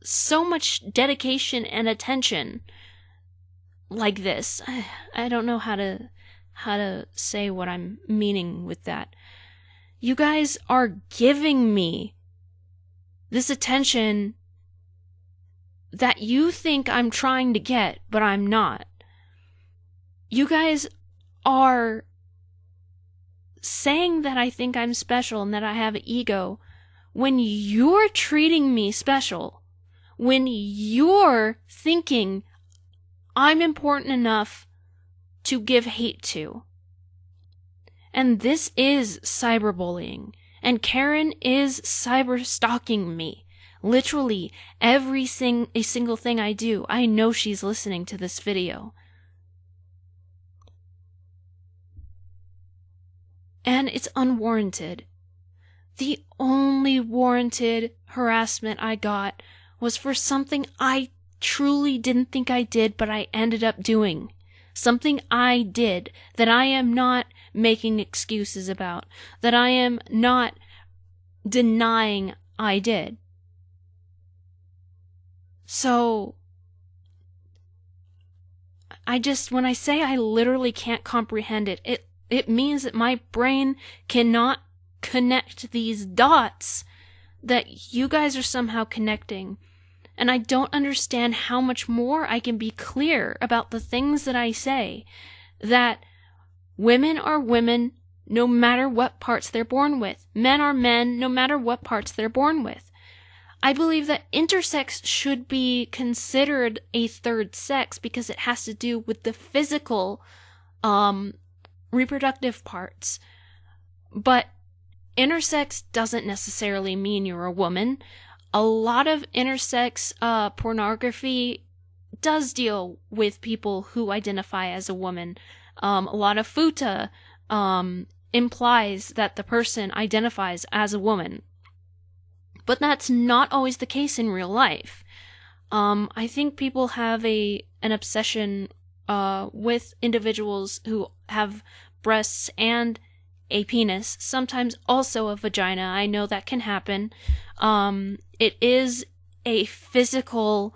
so much dedication and attention like this. I don't know how to say what I'm meaning with that. You guys are giving me this attention that you think I'm trying to get, but I'm not. You guys are saying that I think I'm special and that I have an ego when you're treating me special, when you're thinking I'm important enough to give hate to. And this is cyberbullying, and Karen is cyber stalking me. Literally every single thing I do, I know she's listening to this video. And it's unwarranted. The only warranted harassment I got was for something I truly didn't think I did, but I ended up doing. Something I did that I am not making excuses about, that I am not denying I did. So, when I say I literally can't comprehend it, it means that my brain cannot connect these dots that you guys are somehow connecting. And I don't understand how much more I can be clear about the things that I say. That women are women no matter what parts they're born with. Men are men no matter what parts they're born with. I believe that intersex should be considered a third sex because it has to do with the physical, reproductive parts. But intersex doesn't necessarily mean you're a woman. A lot of intersex pornography does deal with people who identify as a woman. A lot of futa implies that the person identifies as a woman. But that's not always the case in real life. I think people have an obsession with individuals who have breasts and a penis, sometimes also a vagina. I know that can happen. It is a physical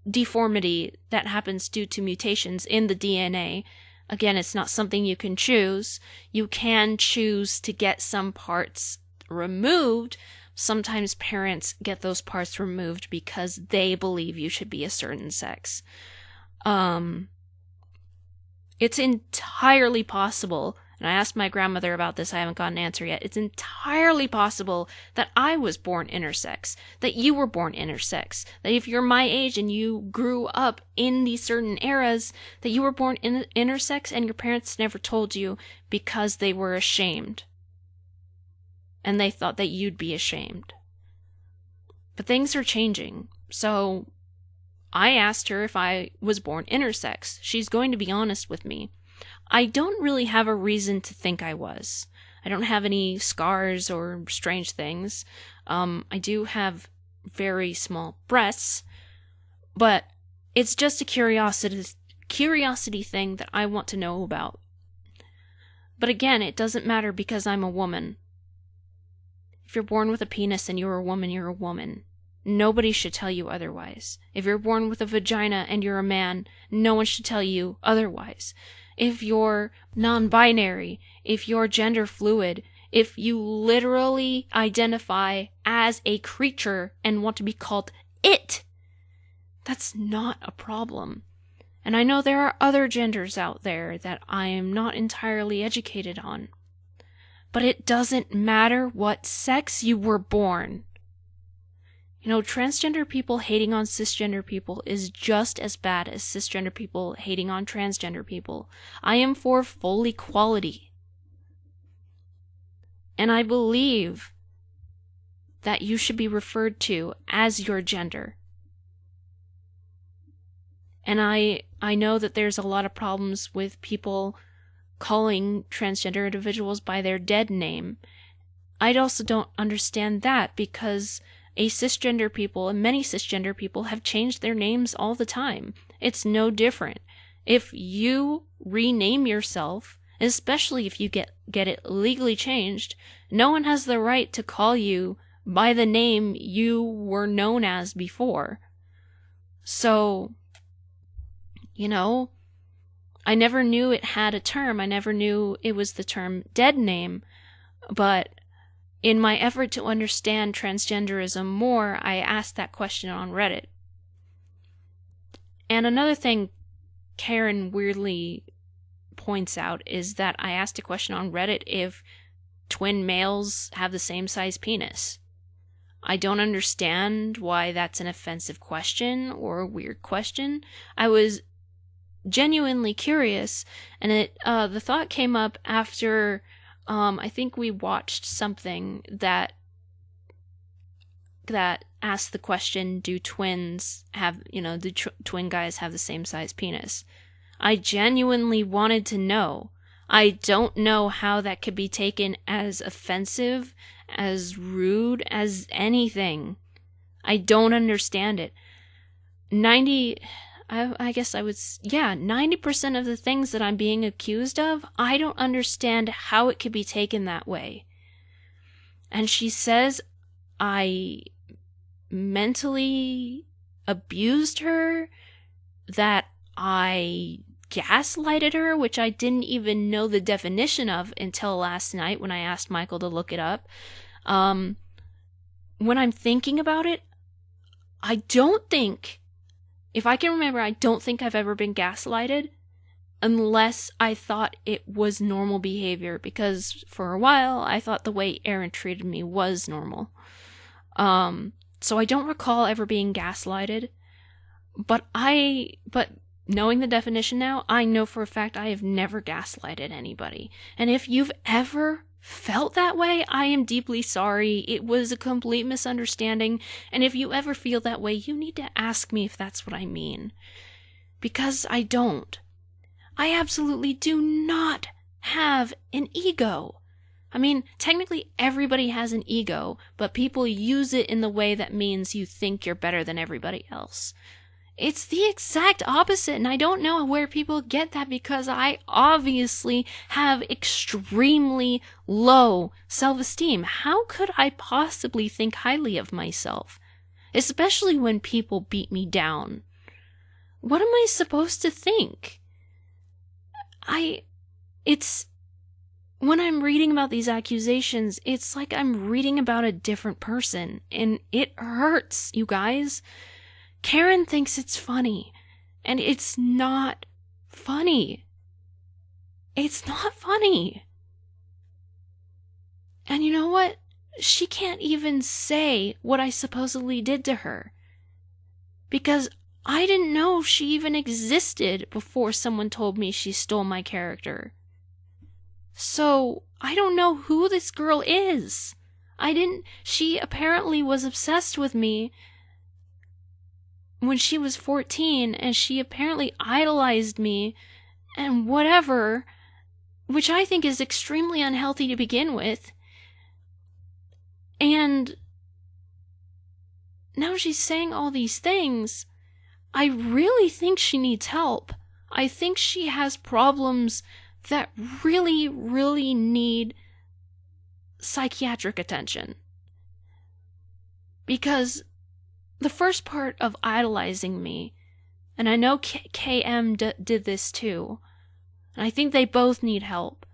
deformity that happens due to mutations in the DNA. Again, it's not something you can choose. You can choose to get some parts removed. Sometimes parents get those parts removed because they believe you should be a certain sex. It's entirely possible, and I asked my grandmother about this, I haven't gotten an answer yet. It's entirely possible that I was born intersex, that you were born intersex, that if you're my age and you grew up in these certain eras, that you were born intersex and your parents never told you because they were ashamed. And they thought that you'd be ashamed. But things are changing, so I asked her if I was born intersex. She's going to be honest with me. I don't really have a reason to think I was. I don't have any scars or strange things. I do have very small breasts, but it's just a curiosity thing that I want to know about. But again, it doesn't matter because I'm a woman. If you're born with a penis and you're a woman, you're a woman. Nobody should tell you otherwise. If you're born with a vagina and you're a man, no one should tell you otherwise. If you're non-binary, if you're gender fluid, if you literally identify as a creature and want to be called it, that's not a problem. And I know there are other genders out there that I am not entirely educated on. But it doesn't matter what sex you were born. You know, transgender people hating on cisgender people is just as bad as cisgender people hating on transgender people. I am for full equality. And I believe that you should be referred to as your gender. And I know that there's a lot of problems with people calling transgender individuals by their dead name. I also don't understand that because many cisgender people have changed their names all the time. It's no different. If you rename yourself, especially if you get it legally changed, no one has the right to call you by the name you were known as before. So, you know, I never knew it had a term. I never knew it was the term dead name. But in my effort to understand transgenderism more, I asked that question on Reddit. And another thing Karen weirdly points out is that I asked a question on Reddit if twin males have the same size penis. I don't understand why that's an offensive question or a weird question. I was genuinely curious, and the thought came up after I think we watched something that asked the question, do twins have, do twin guys have the same size penis? I genuinely wanted to know. I don't know how that could be taken as offensive, as rude, as anything. I don't understand it. 90% of the things that I'm being accused of, I don't understand how it could be taken that way. And she says I mentally abused her, that I gaslighted her, which I didn't even know the definition of until last night when I asked Michael to look it up. When I'm thinking about it, I don't think, if I can remember, I don't think I've ever been gaslighted unless I thought it was normal behavior, because for a while I thought the way Aaron treated me was normal. So I don't recall ever being gaslighted, but knowing the definition now, I know for a fact I have never gaslighted anybody. And if you've ever felt that way, I am deeply sorry. It was a complete misunderstanding. And if you ever feel that way, you need to ask me if that's what I mean. Because I don't. I absolutely do not have an ego. I mean, technically everybody has an ego, but people use it in the way that means you think you're better than everybody else. It's the exact opposite, and I don't know where people get that, because I obviously have extremely low self-esteem. How could I possibly think highly of myself? Especially when people beat me down. What am I supposed to think? When I'm reading about these accusations, it's like I'm reading about a different person, and it hurts, you guys. Karen thinks it's funny, and it's not funny. It's not funny. And you know what? She can't even say what I supposedly did to her, because I didn't know she even existed before someone told me she stole my character. So, I don't know who this girl is. She apparently was obsessed with me when she was 14, and she apparently idolized me and whatever, which I think is extremely unhealthy to begin with. And now she's saying all these things. I really think she needs help. I think she has problems that really, really need psychiatric attention. Because the first part of idolizing me, and I know KM did this too, and I think they both need help.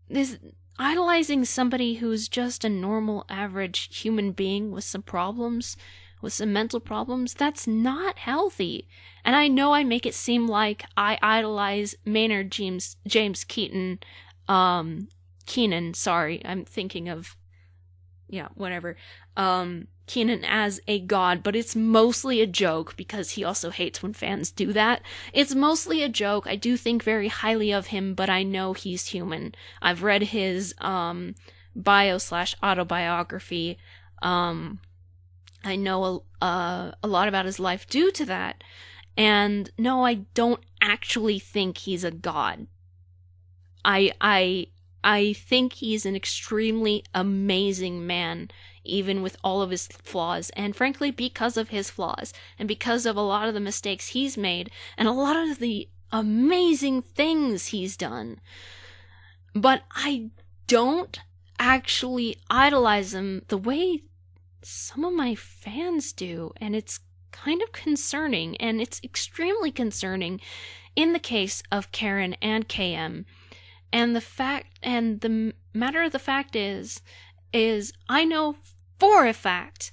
This idolizing somebody who's just a normal, average human being with some problems, with some mental problems, that's not healthy. And I know I make it seem like I idolize Maynard James Keenan, sorry, I'm thinking of, whatever, Keenan as a god, but it's mostly a joke because he also hates when fans do that. It's mostly a joke. I do think very highly of him, but I know he's human. I've read his bio/autobiography. I know a lot about his life due to that. And no, I don't actually think he's a god. I think he's an extremely amazing man, even with all of his flaws, and frankly, because of his flaws, and because of a lot of the mistakes he's made, and a lot of the amazing things he's done. But I don't actually idolize him the way some of my fans do, and it's kind of concerning, and it's extremely concerning in the case of Karen and KM. And the matter of the fact is I know for a fact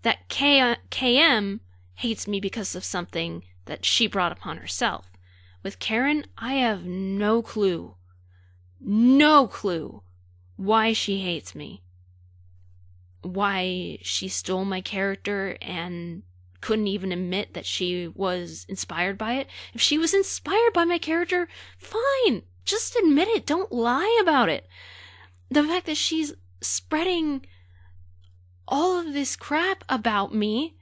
that KM hates me because of something that she brought upon herself. With Karen, I have no clue why she hates me. Why she stole my character and couldn't even admit that she was inspired by it. If she was inspired by my character, fine. Just admit it. Don't lie about it. The fact that she's spreading all of this crap about me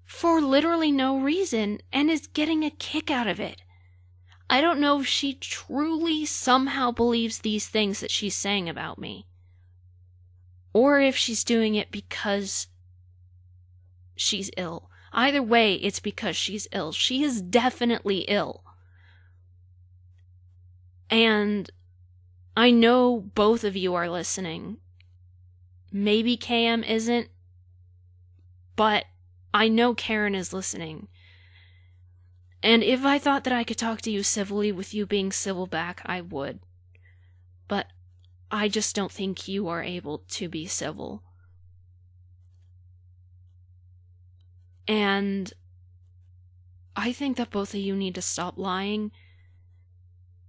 for literally no reason and is getting a kick out of it. I don't know if she truly somehow believes these things that she's saying about me. Or if she's doing it because she's ill. Either way, it's because she's ill. She is definitely ill. And I know both of you are listening. Maybe KM isn't, but I know Karen is listening. And if I thought that I could talk to you civilly with you being civil back, I would. But I just don't think you are able to be civil. And I think that both of you need to stop lying.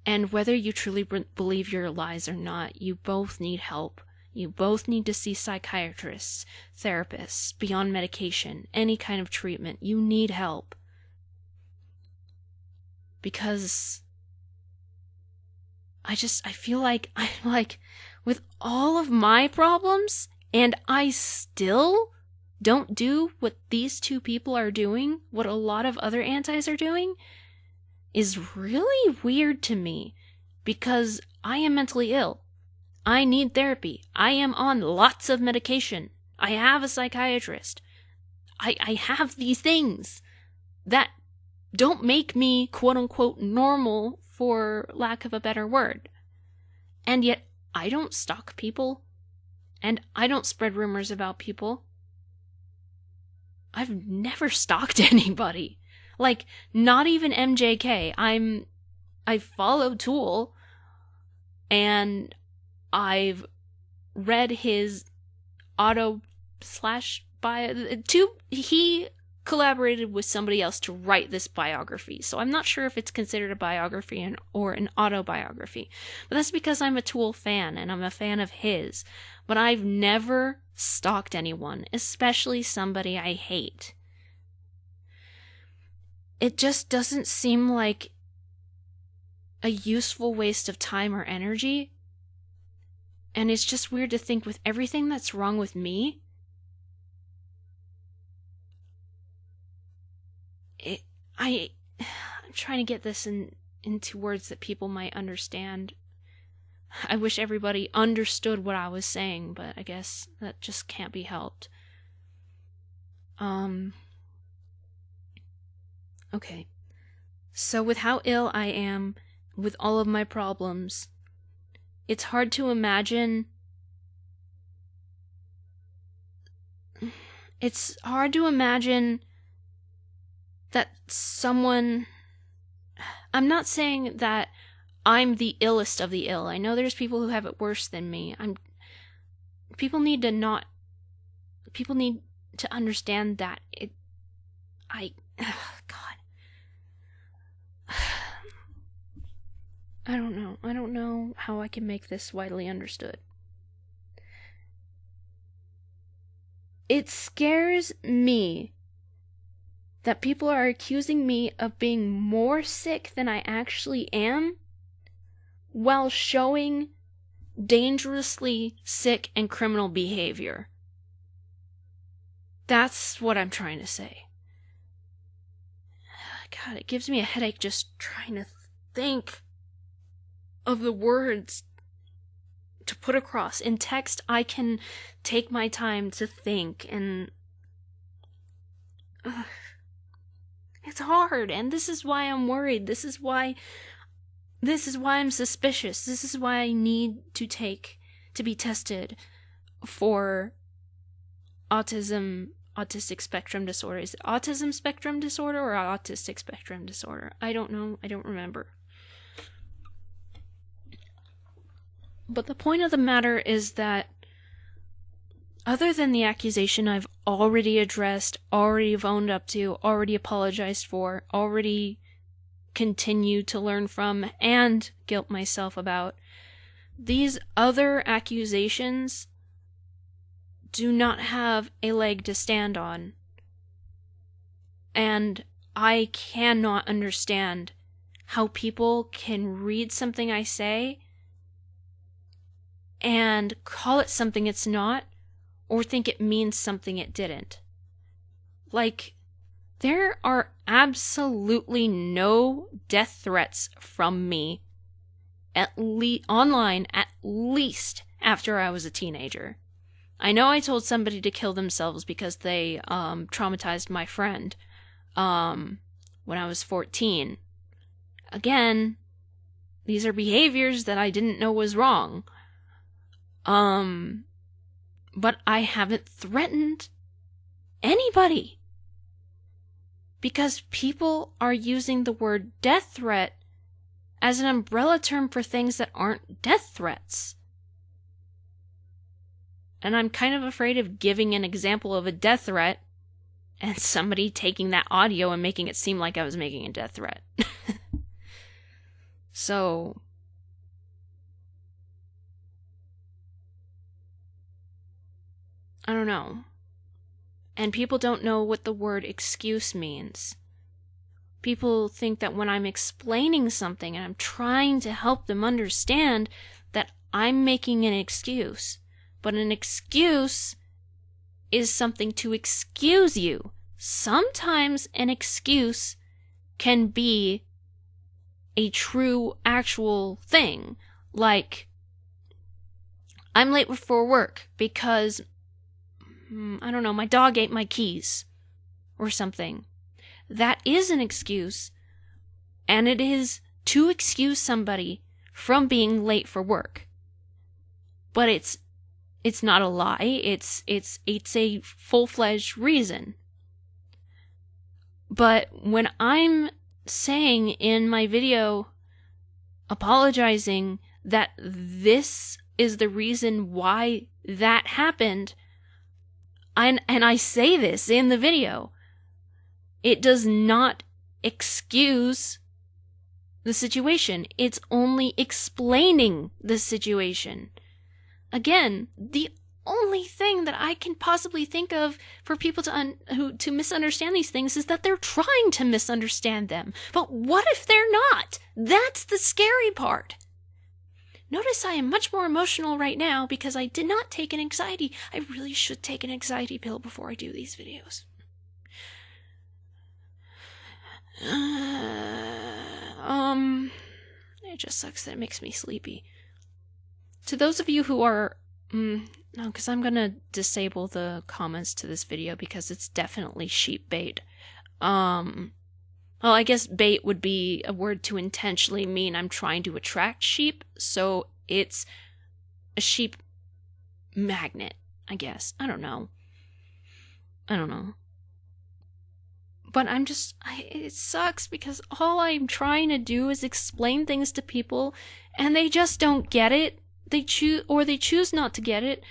And whether you truly believe your lies or not, you both need help. You both need to see psychiatrists, therapists, beyond medication, any kind of treatment. You need help. Because I feel like I'm with all of my problems, and I still don't do what these two people are doing, what a lot of other antis are doing, is really weird to me, because I am mentally ill. I need therapy. I am on lots of medication. I have a psychiatrist. I have these things that don't make me quote-unquote normal, for lack of a better word. And yet, I don't stalk people. And I don't spread rumors about people. I've never stalked anybody. Like, not even MJK. I follow Tool, and I've read his auto/bio. He collaborated with somebody else to write this biography, so I'm not sure if it's considered a biography or an autobiography. But that's because I'm a Tool fan, and I'm a fan of his. But I've never stalked anyone, especially somebody I hate. It just doesn't seem like a useful waste of time or energy. And it's just weird to think, with everything that's wrong with me, I'm trying to get this into words that people might understand. I wish everybody understood what I was saying, but I guess that just can't be helped. Okay. So with how ill I am, with all of my problems, it's hard to imagine... It's hard to imagine that someone... I'm not saying that I'm the illest of the ill. I know there's people who have it worse than me. People need to understand that God. I don't know. I don't know how I can make this widely understood. It scares me that people are accusing me of being more sick than I actually am, while showing dangerously sick and criminal behavior. That's what I'm trying to say. God, it gives me a headache just trying to think of the words to put across. In text, I can take my time to think, and it's hard, and this is why I'm worried. This is why I'm suspicious. This is why I need to be tested for autistic spectrum disorder. Is it autism spectrum disorder or autistic spectrum disorder? I don't know. I don't remember. But the point of the matter is that other than the accusation I've already addressed, already owned up to, already apologized for, already continue to learn from, and guilt myself about, these other accusations do not have a leg to stand on. And I cannot understand how people can read something I say and call it something it's not, or think it means something it didn't. Like, there are absolutely no death threats from me, online, at least after I was a teenager. I know I told somebody to kill themselves because they traumatized my friend when I was 14. Again, these are behaviors that I didn't know was wrong. But I haven't threatened anybody. Because people are using the word death threat as an umbrella term for things that aren't death threats. And I'm kind of afraid of giving an example of a death threat and somebody taking that audio and making it seem like I was making a death threat. So, I don't know. And people don't know what the word excuse means. People think that when I'm explaining something and I'm trying to help them understand, that I'm making an excuse. But an excuse is something to excuse you. Sometimes an excuse can be a true, actual thing. Like, I'm late for work because, I don't know, my dog ate my keys or something. That is an excuse, and it is to excuse somebody from being late for work. But it's not a lie. It's a full-fledged reason. But when I'm saying in my video, apologizing, that this is the reason why that happened, and I say this in the video, it does not excuse the situation. It's only explaining the situation. Again, the only thing that I can possibly think of for people to misunderstand these things is that they're trying to misunderstand them. But what if they're not? That's the scary part. Notice I am much more emotional right now because I did not take an anxiety. I really should take an anxiety pill before I do these videos. It just sucks that it makes me sleepy. To those of you who are, no, because I'm gonna disable the comments to this video because it's definitely sheep bait. Well, I guess bait would be a word to intentionally mean I'm trying to attract sheep, so it's a sheep magnet, I guess. I don't know. But it sucks because all I'm trying to do is explain things to people and they just don't get it. They choose not to get it.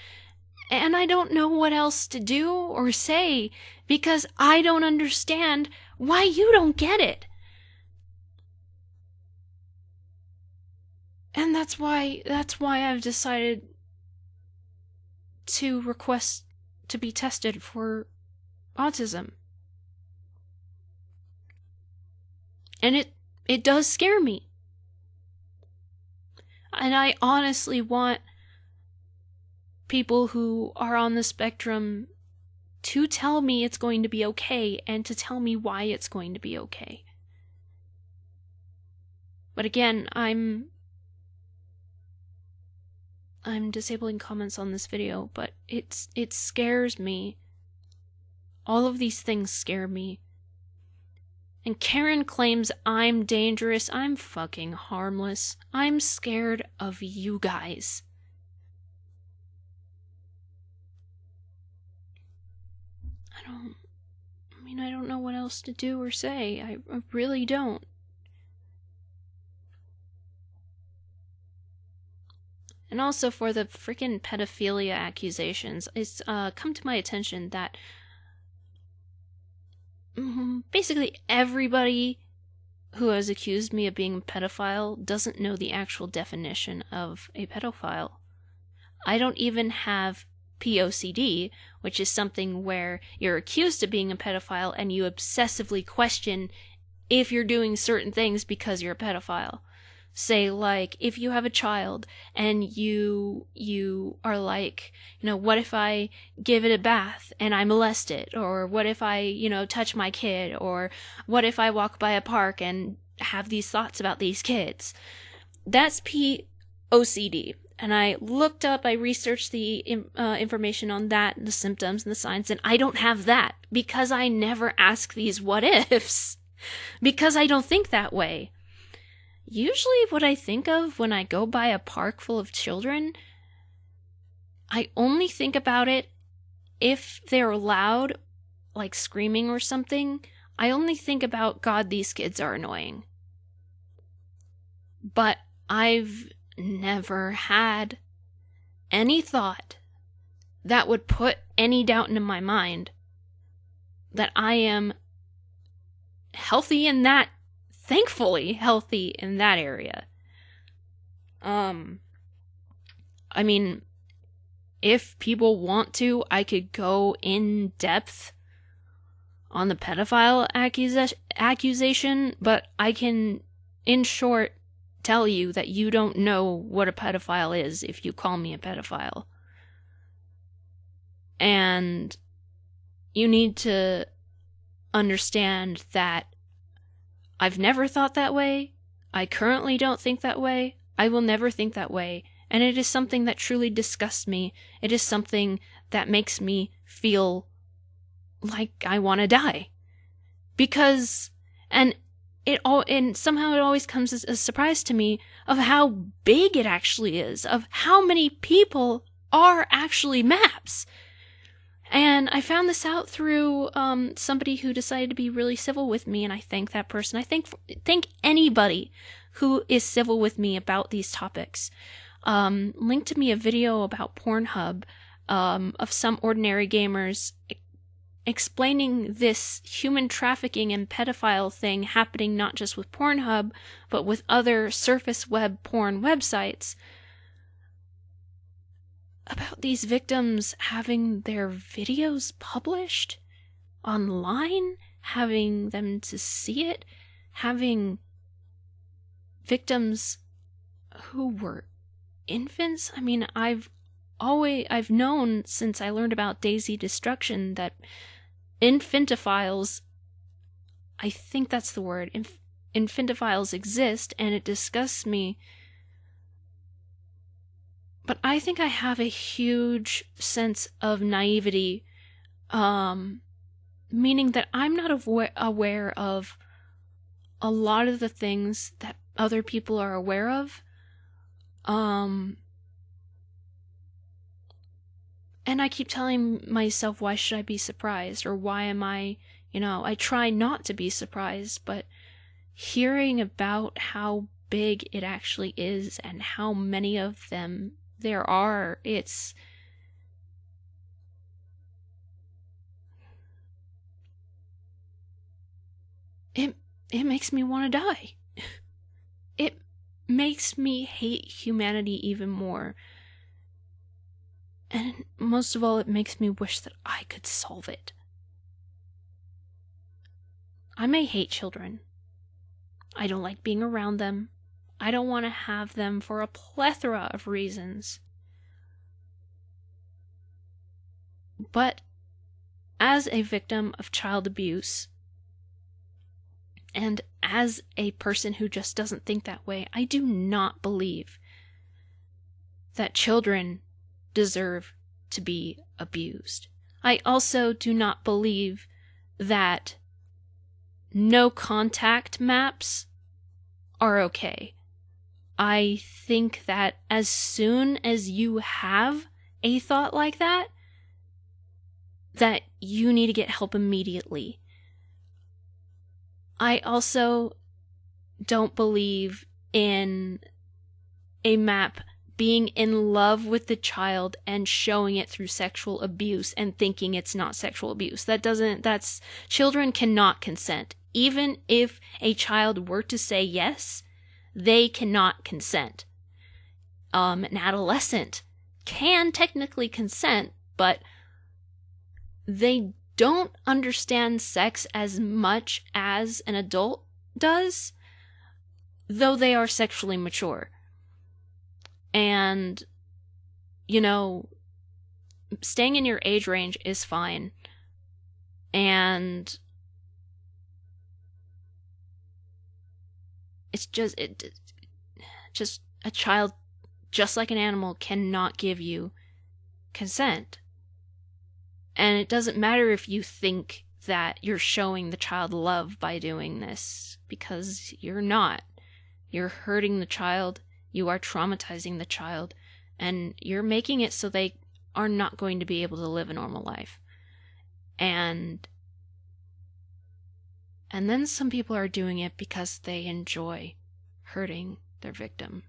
And I don't know what else to do or say because I don't understand why you don't get it. And that's why I've decided to request to be tested for autism. And it does scare me. And I honestly want people who are on the spectrum to tell me it's going to be okay and to tell me why it's going to be okay. But again, I'm disabling comments on this video, but it scares me. All of these things scare me. And Karen claims I'm dangerous. I'm fucking harmless. I'm scared of you guys. I don't know what else to do or say. I really don't. And also for the freaking pedophilia accusations, it's come to my attention that basically everybody who has accused me of being a pedophile doesn't know the actual definition of a pedophile. I don't even have POCD, which is something where you're accused of being a pedophile and you obsessively question if you're doing certain things because you're a pedophile. Say, like, if you have a child and you are like, what if I give it a bath and I molest it? Or what if I, touch my kid? Or what if I walk by a park and have these thoughts about these kids? That's POCD. And I looked up, I researched the information on that, the symptoms and the signs, and I don't have that because I never ask these what ifs. Because I don't think that way. Usually what I think of when I go by a park full of children, I only think about it if they're loud, like screaming or something. I only think about, God, these kids are annoying. But I've never had any thought that would put any doubt into my mind that I am healthy in that, thankfully healthy in that area. I mean, if people want to, I could go in depth on the pedophile accusation, but I can, in short, tell you that you don't know what a pedophile is if you call me a pedophile. And you need to understand that I've never thought that way. I currently don't think that way. I will never think that way. And it is something that truly disgusts me. It is something that makes me feel like I want to die. Because, and somehow it always comes as a surprise to me of how big it actually is, of how many people are actually MAPS. And I found this out through somebody who decided to be really civil with me, and I thank that person. I thank anybody who is civil with me about these topics. Linked to me a video about Pornhub of some ordinary gamers explaining this human trafficking and pedophile thing happening not just with Pornhub, but with other surface web porn websites. About these victims having their videos published online, having them to see it, having victims who were infants. I mean, I've known since I learned about Daisy Destruction that infantophiles I think that's the word. Infantophiles exist, and it disgusts me. But I think I have a huge sense of naivety, meaning that I'm not aware of a lot of the things that other people are aware of. And I keep telling myself, why should I be surprised? Or why am I, I try not to be surprised, but hearing about how big it actually is and how many of them there are, it makes me want to die. It makes me hate humanity even more. And most of all, it makes me wish that I could solve it. I may hate children. I don't like being around them. I don't want to have them for a plethora of reasons. But as a victim of child abuse, and as a person who just doesn't think that way, I do not believe that children deserve to be abused. I also do not believe that no contact maps are okay. I think that as soon as you have a thought like that you need to get help immediately. I also don't believe in a map being in love with the child and showing it through sexual abuse and thinking it's not sexual abuse. Children cannot consent. Even if a child were to say yes, they cannot consent. An adolescent can technically consent, but they don't understand sex as much as an adult does, though they are sexually mature. And, staying in your age range is fine. And it's just a child, just like an animal, cannot give you consent. And it doesn't matter if you think that you're showing the child love by doing this, because you're not. You're hurting the child, you are traumatizing the child, and you're making it so they are not going to be able to live a normal life. And then some people are doing it because they enjoy hurting their victim.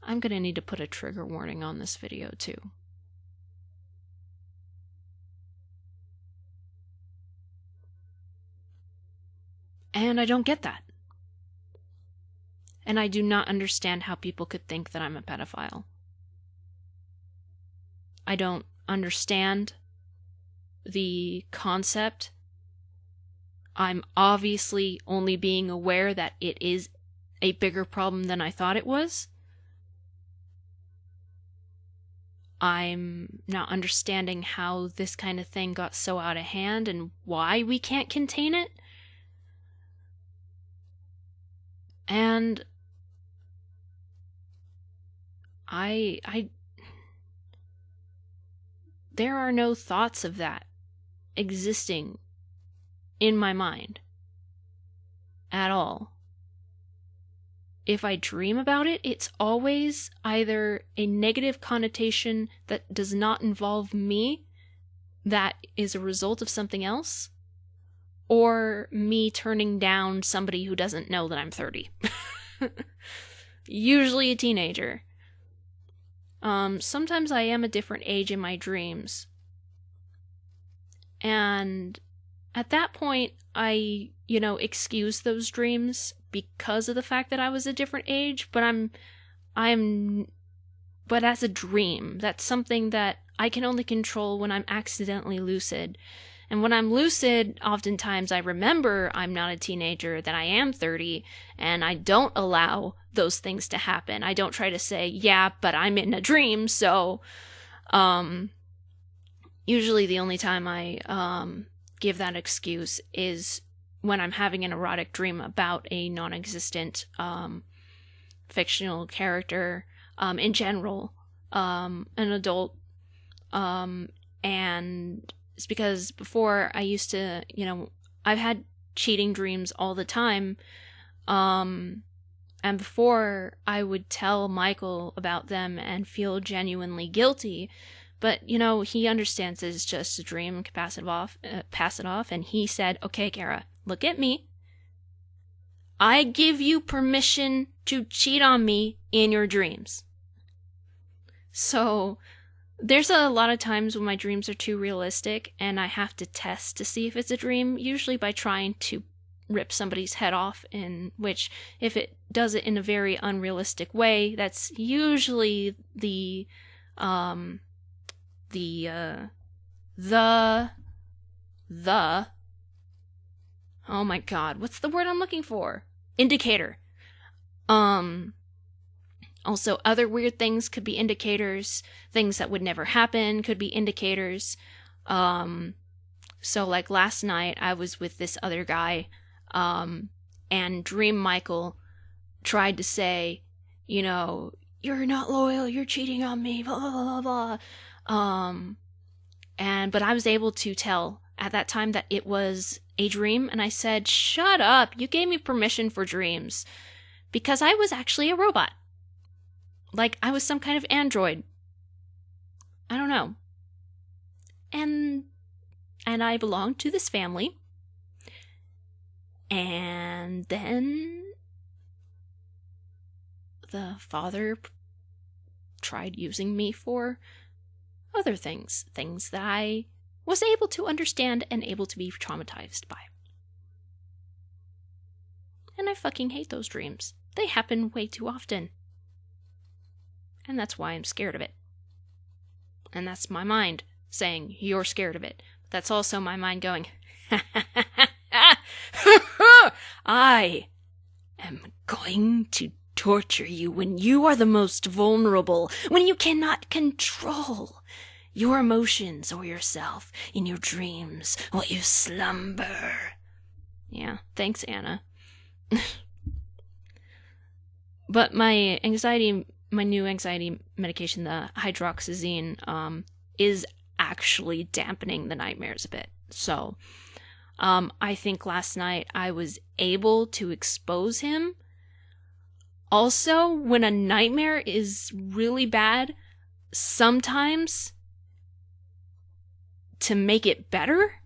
I'm going to need to put a trigger warning on this video too. And I don't get that. And I do not understand how people could think that I'm a pedophile. I don't understand the concept. I'm obviously only being aware that it is a bigger problem than I thought it was. I'm not understanding how this kind of thing got so out of hand and why we can't contain it. And there are no thoughts of that existing in my mind at all. If I dream about it, it's always either a negative connotation that does not involve me, that is a result of something else, or me turning down somebody who doesn't know that I'm 30. Usually a teenager. Sometimes I am a different age in my dreams. And at that point, I, excuse those dreams because of the fact that I was a different age, but but as a dream, that's something that I can only control when I'm accidentally lucid. And when I'm lucid, oftentimes I remember I'm not a teenager, that I am 30, and I don't allow those things to happen. I don't try to say, yeah, but I'm in a dream, so, usually the only time I, give that excuse is when I'm having an erotic dream about a non-existent fictional character, in general, an adult, and it's because before I used to, I've had cheating dreams all the time, and before I would tell Michael about them and feel genuinely guilty, but, he understands it's just a dream and can pass it off, and he said, okay, Kara, look at me. I give you permission to cheat on me in your dreams. So, there's a lot of times when my dreams are too realistic, and I have to test to see if it's a dream, usually by trying to rip somebody's head off, in which, if it does it in a very unrealistic way, that's usually the oh my god, what's the word I'm looking for? Indicator. Also, other weird things could be indicators. Things that would never happen could be indicators. So like last night, I was with this other guy, and Dream Michael tried to say, you're not loyal, you're cheating on me, blah, blah, blah, blah. But I was able to tell at that time that it was a dream, and I said, shut up, you gave me permission for dreams, because I was actually a robot. Like, I was some kind of android. I don't know. And I belonged to this family. And then the father tried using me for other things that I was able to understand and able to be traumatized by. And I fucking hate those dreams. They happen way too often. And that's why I'm scared of it. And that's my mind saying, you're scared of it. But that's also my mind going, I am going to torture you when you are the most vulnerable, when you cannot control your emotions or yourself in your dreams while you slumber. Yeah, thanks, Anna. But my new anxiety medication, the hydroxyzine, is actually dampening the nightmares a bit. So, I think last night I was able to expose him. Also, when a nightmare is really bad, sometimes, to make it better,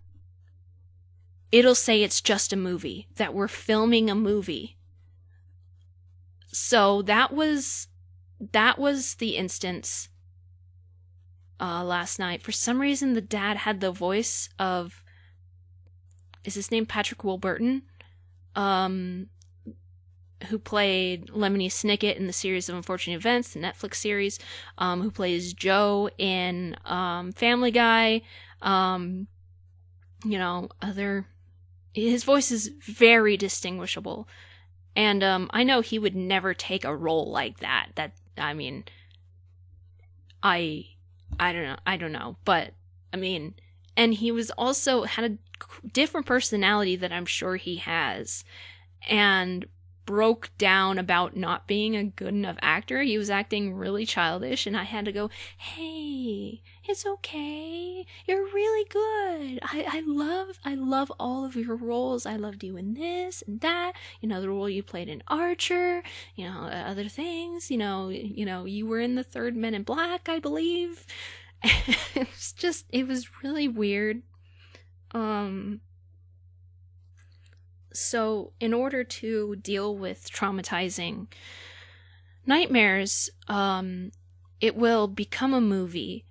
it'll say it's just a movie, that we're filming a movie. So that was the instance last night. For some reason, the dad had the voice of, is his name Patrick Warburton, who played Lemony Snicket in the series of Unfortunate Events, the Netflix series, who plays Joe in Family Guy, his voice is very distinguishable. And I know he would never take a role like that. I don't know. But, and he was also had a different personality that I'm sure he has. And broke down about not being a good enough actor. He was acting really childish, and I had to go, hey, it's okay. You're really good. I love all of your roles. I loved you in this and that. The role you played in Archer, other things, you were in the third Men in Black, I believe. It was really weird. So, in order to deal with traumatizing nightmares, it will become a movie.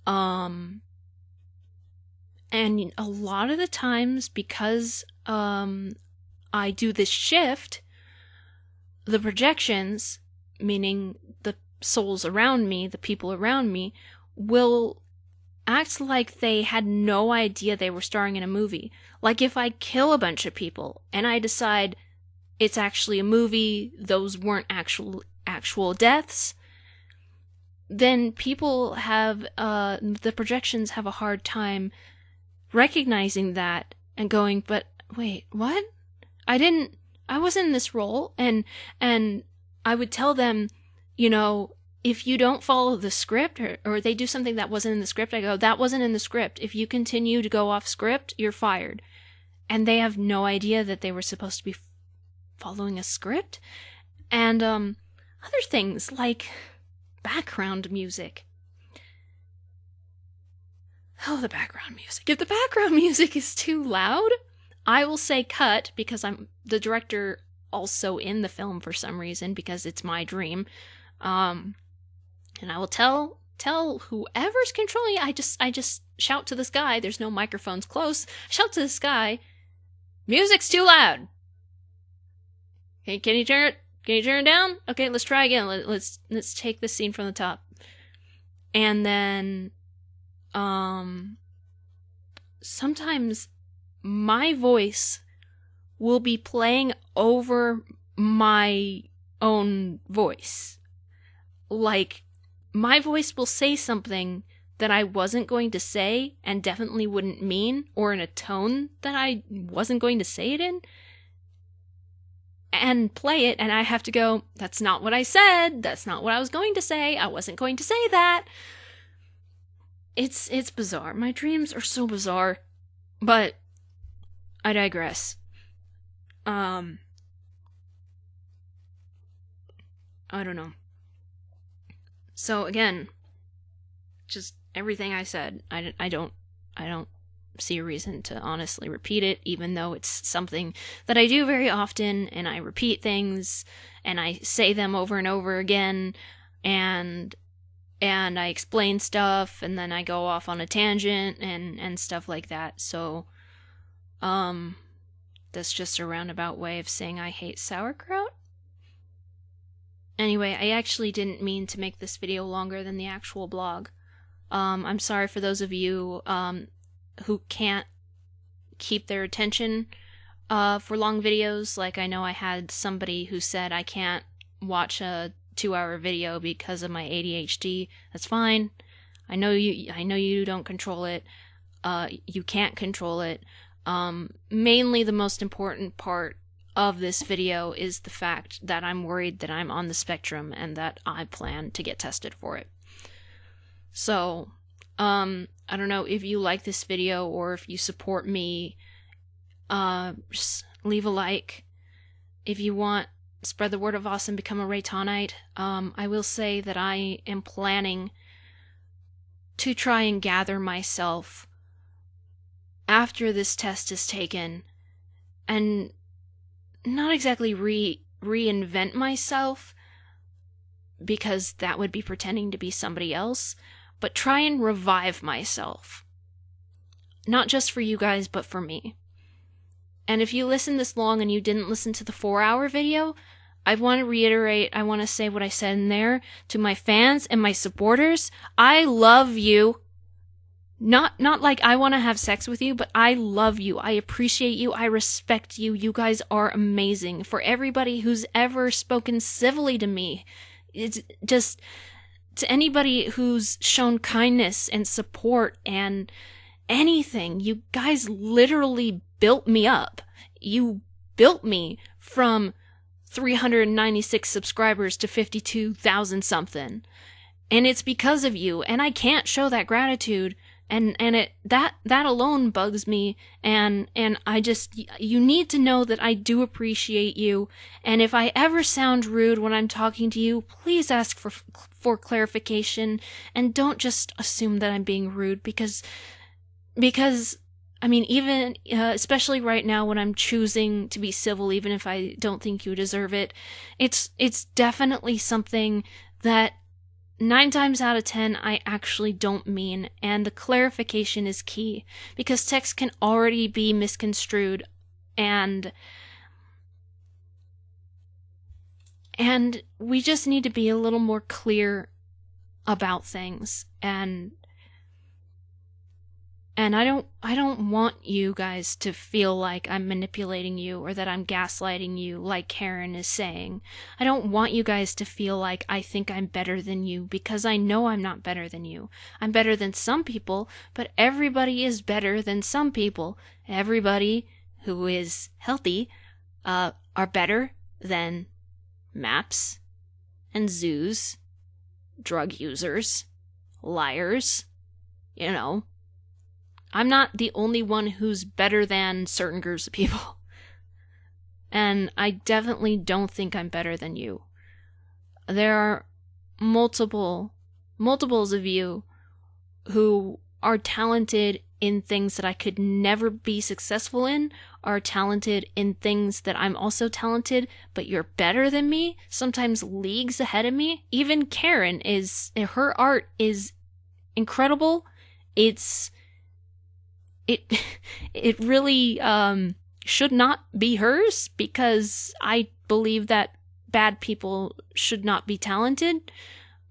And a lot of the times, because I do this shift, the projections, meaning the souls around me, the people around me, will act like they had no idea they were starring in a movie. Like if I kill a bunch of people and I decide it's actually a movie, those weren't actual deaths, then people have, the projections have a hard time recognizing that and going, but wait, what? I wasn't in this role. And I would tell them, you know, if you don't follow the script or they do something that wasn't in the script, I go, that wasn't in the script. If you continue to go off script, you're fired. And they have no idea that they were supposed to be following a script. And other things like background music. Oh, the background music. If the background music is too loud, I will say cut, because I'm the director also in the film for some reason, because it's my dream. And I will tell whoever's controlling it, I just shout to this guy, there's no microphones close, I shout to this guy, music's too loud. Okay, can you turn it down? Okay, let's try again. Let's take this scene from the top. And then sometimes my voice will be playing over my own voice. Like, my voice will say something that I wasn't going to say and definitely wouldn't mean, or in a tone that I wasn't going to say it in, and play it, and I have to go, that's not what I said, that's not what I was going to say, I wasn't going to say that. It's bizarre. My dreams are so bizarre. But I digress. I don't know. So again, just everything I said, I don't see a reason to honestly repeat it, even though it's something that I do very often, and I repeat things, and I say them over and over again, and I explain stuff, and then I go off on a tangent, and stuff like that. So, that's just a roundabout way of saying I hate sauerkraut. Anyway, I actually didn't mean to make this video longer than the actual blog. I'm sorry for those of you, who can't keep their attention, for long videos. Like, I know I had somebody who said I can't watch a 2-hour video because of my ADHD. That's fine. I know you don't control it. You can't control it. Mainly the most important part of this video is the fact that I'm worried that I'm on the spectrum and that I plan to get tested for it. So, I don't know if you like this video or if you support me, just leave a like. If you want, spread the word of awesome, become a Reitannite. I will say that I am planning to try and gather myself after this test is taken, and not exactly reinvent myself, because that would be pretending to be somebody else, but try and revive myself. Not just for you guys, but for me. And if you listened this long and you didn't listen to the 4-hour video, I want to reiterate, I want to say what I said in there to my fans and my supporters. I love you. Not like I want to have sex with you, but I love you. I appreciate you. I respect you. You guys are amazing. For everybody who's ever spoken civilly to me, it's just to anybody who's shown kindness and support and anything. You guys literally built me up. You built me from 396 subscribers to 52,000 something. And it's because of you. And I can't show that gratitude. And that alone bugs me, and I just, you need to know that I do appreciate you, and if I ever sound rude when I'm talking to you, please ask for clarification, and don't just assume that I'm being rude, because, I mean, even, especially right now when I'm choosing to be civil, even if I don't think you deserve it, it's definitely something that 9 times out of 10, I actually don't mean, and the clarification is key, because text can already be misconstrued, and we just need to be a little more clear about things, and And I don't want you guys to feel like I'm manipulating you or that I'm gaslighting you like Karen is saying. I don't want you guys to feel like I think I'm better than you, because I know I'm not better than you. I'm better than some people, but everybody is better than some people. Everybody who is healthy are better than MAPS and zoos, drug users, liars, you know. I'm not the only one who's better than certain groups of people. And I definitely don't think I'm better than you. There are multiples of you who are talented in things that I could never be successful in, are talented in things that I'm also talented, but you're better than me, sometimes leagues ahead of me. Even Karen her art is incredible. It really should not be hers, because I believe that bad people should not be talented,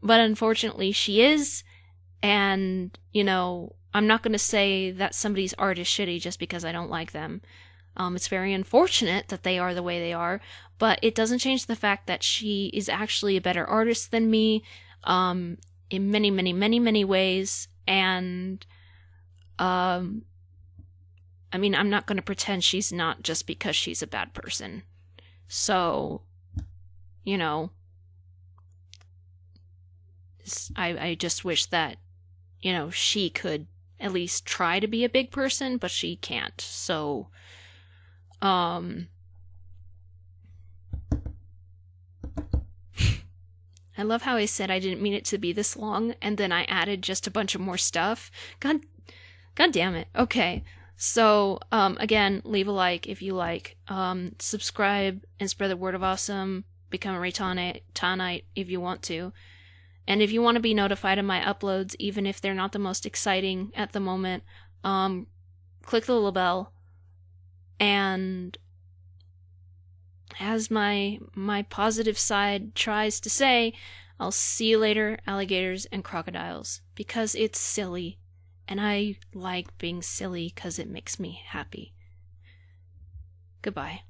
but unfortunately she is. And, you know, I'm not going to say that somebody's art is shitty just because I don't like them. It's very unfortunate that they are the way they are, but it doesn't change the fact that she is actually a better artist than me in many, many, many, many ways. And I mean, I'm not going to pretend she's not just because she's a bad person. So, you know, I just wish that, you know, she could at least try to be a big person, but she can't. So, I love how I said I didn't mean it to be this long, and then I added just a bunch of more stuff. God damn it. Okay. So, again, leave a like if you like. Subscribe and spread the word of awesome. Become a Reitanna if you want to. And if you want to be notified of my uploads, even if they're not the most exciting at the moment, click the little bell. And as my positive side tries to say, I'll see you later, alligators and crocodiles, because it's silly. And I like being silly because it makes me happy. Goodbye.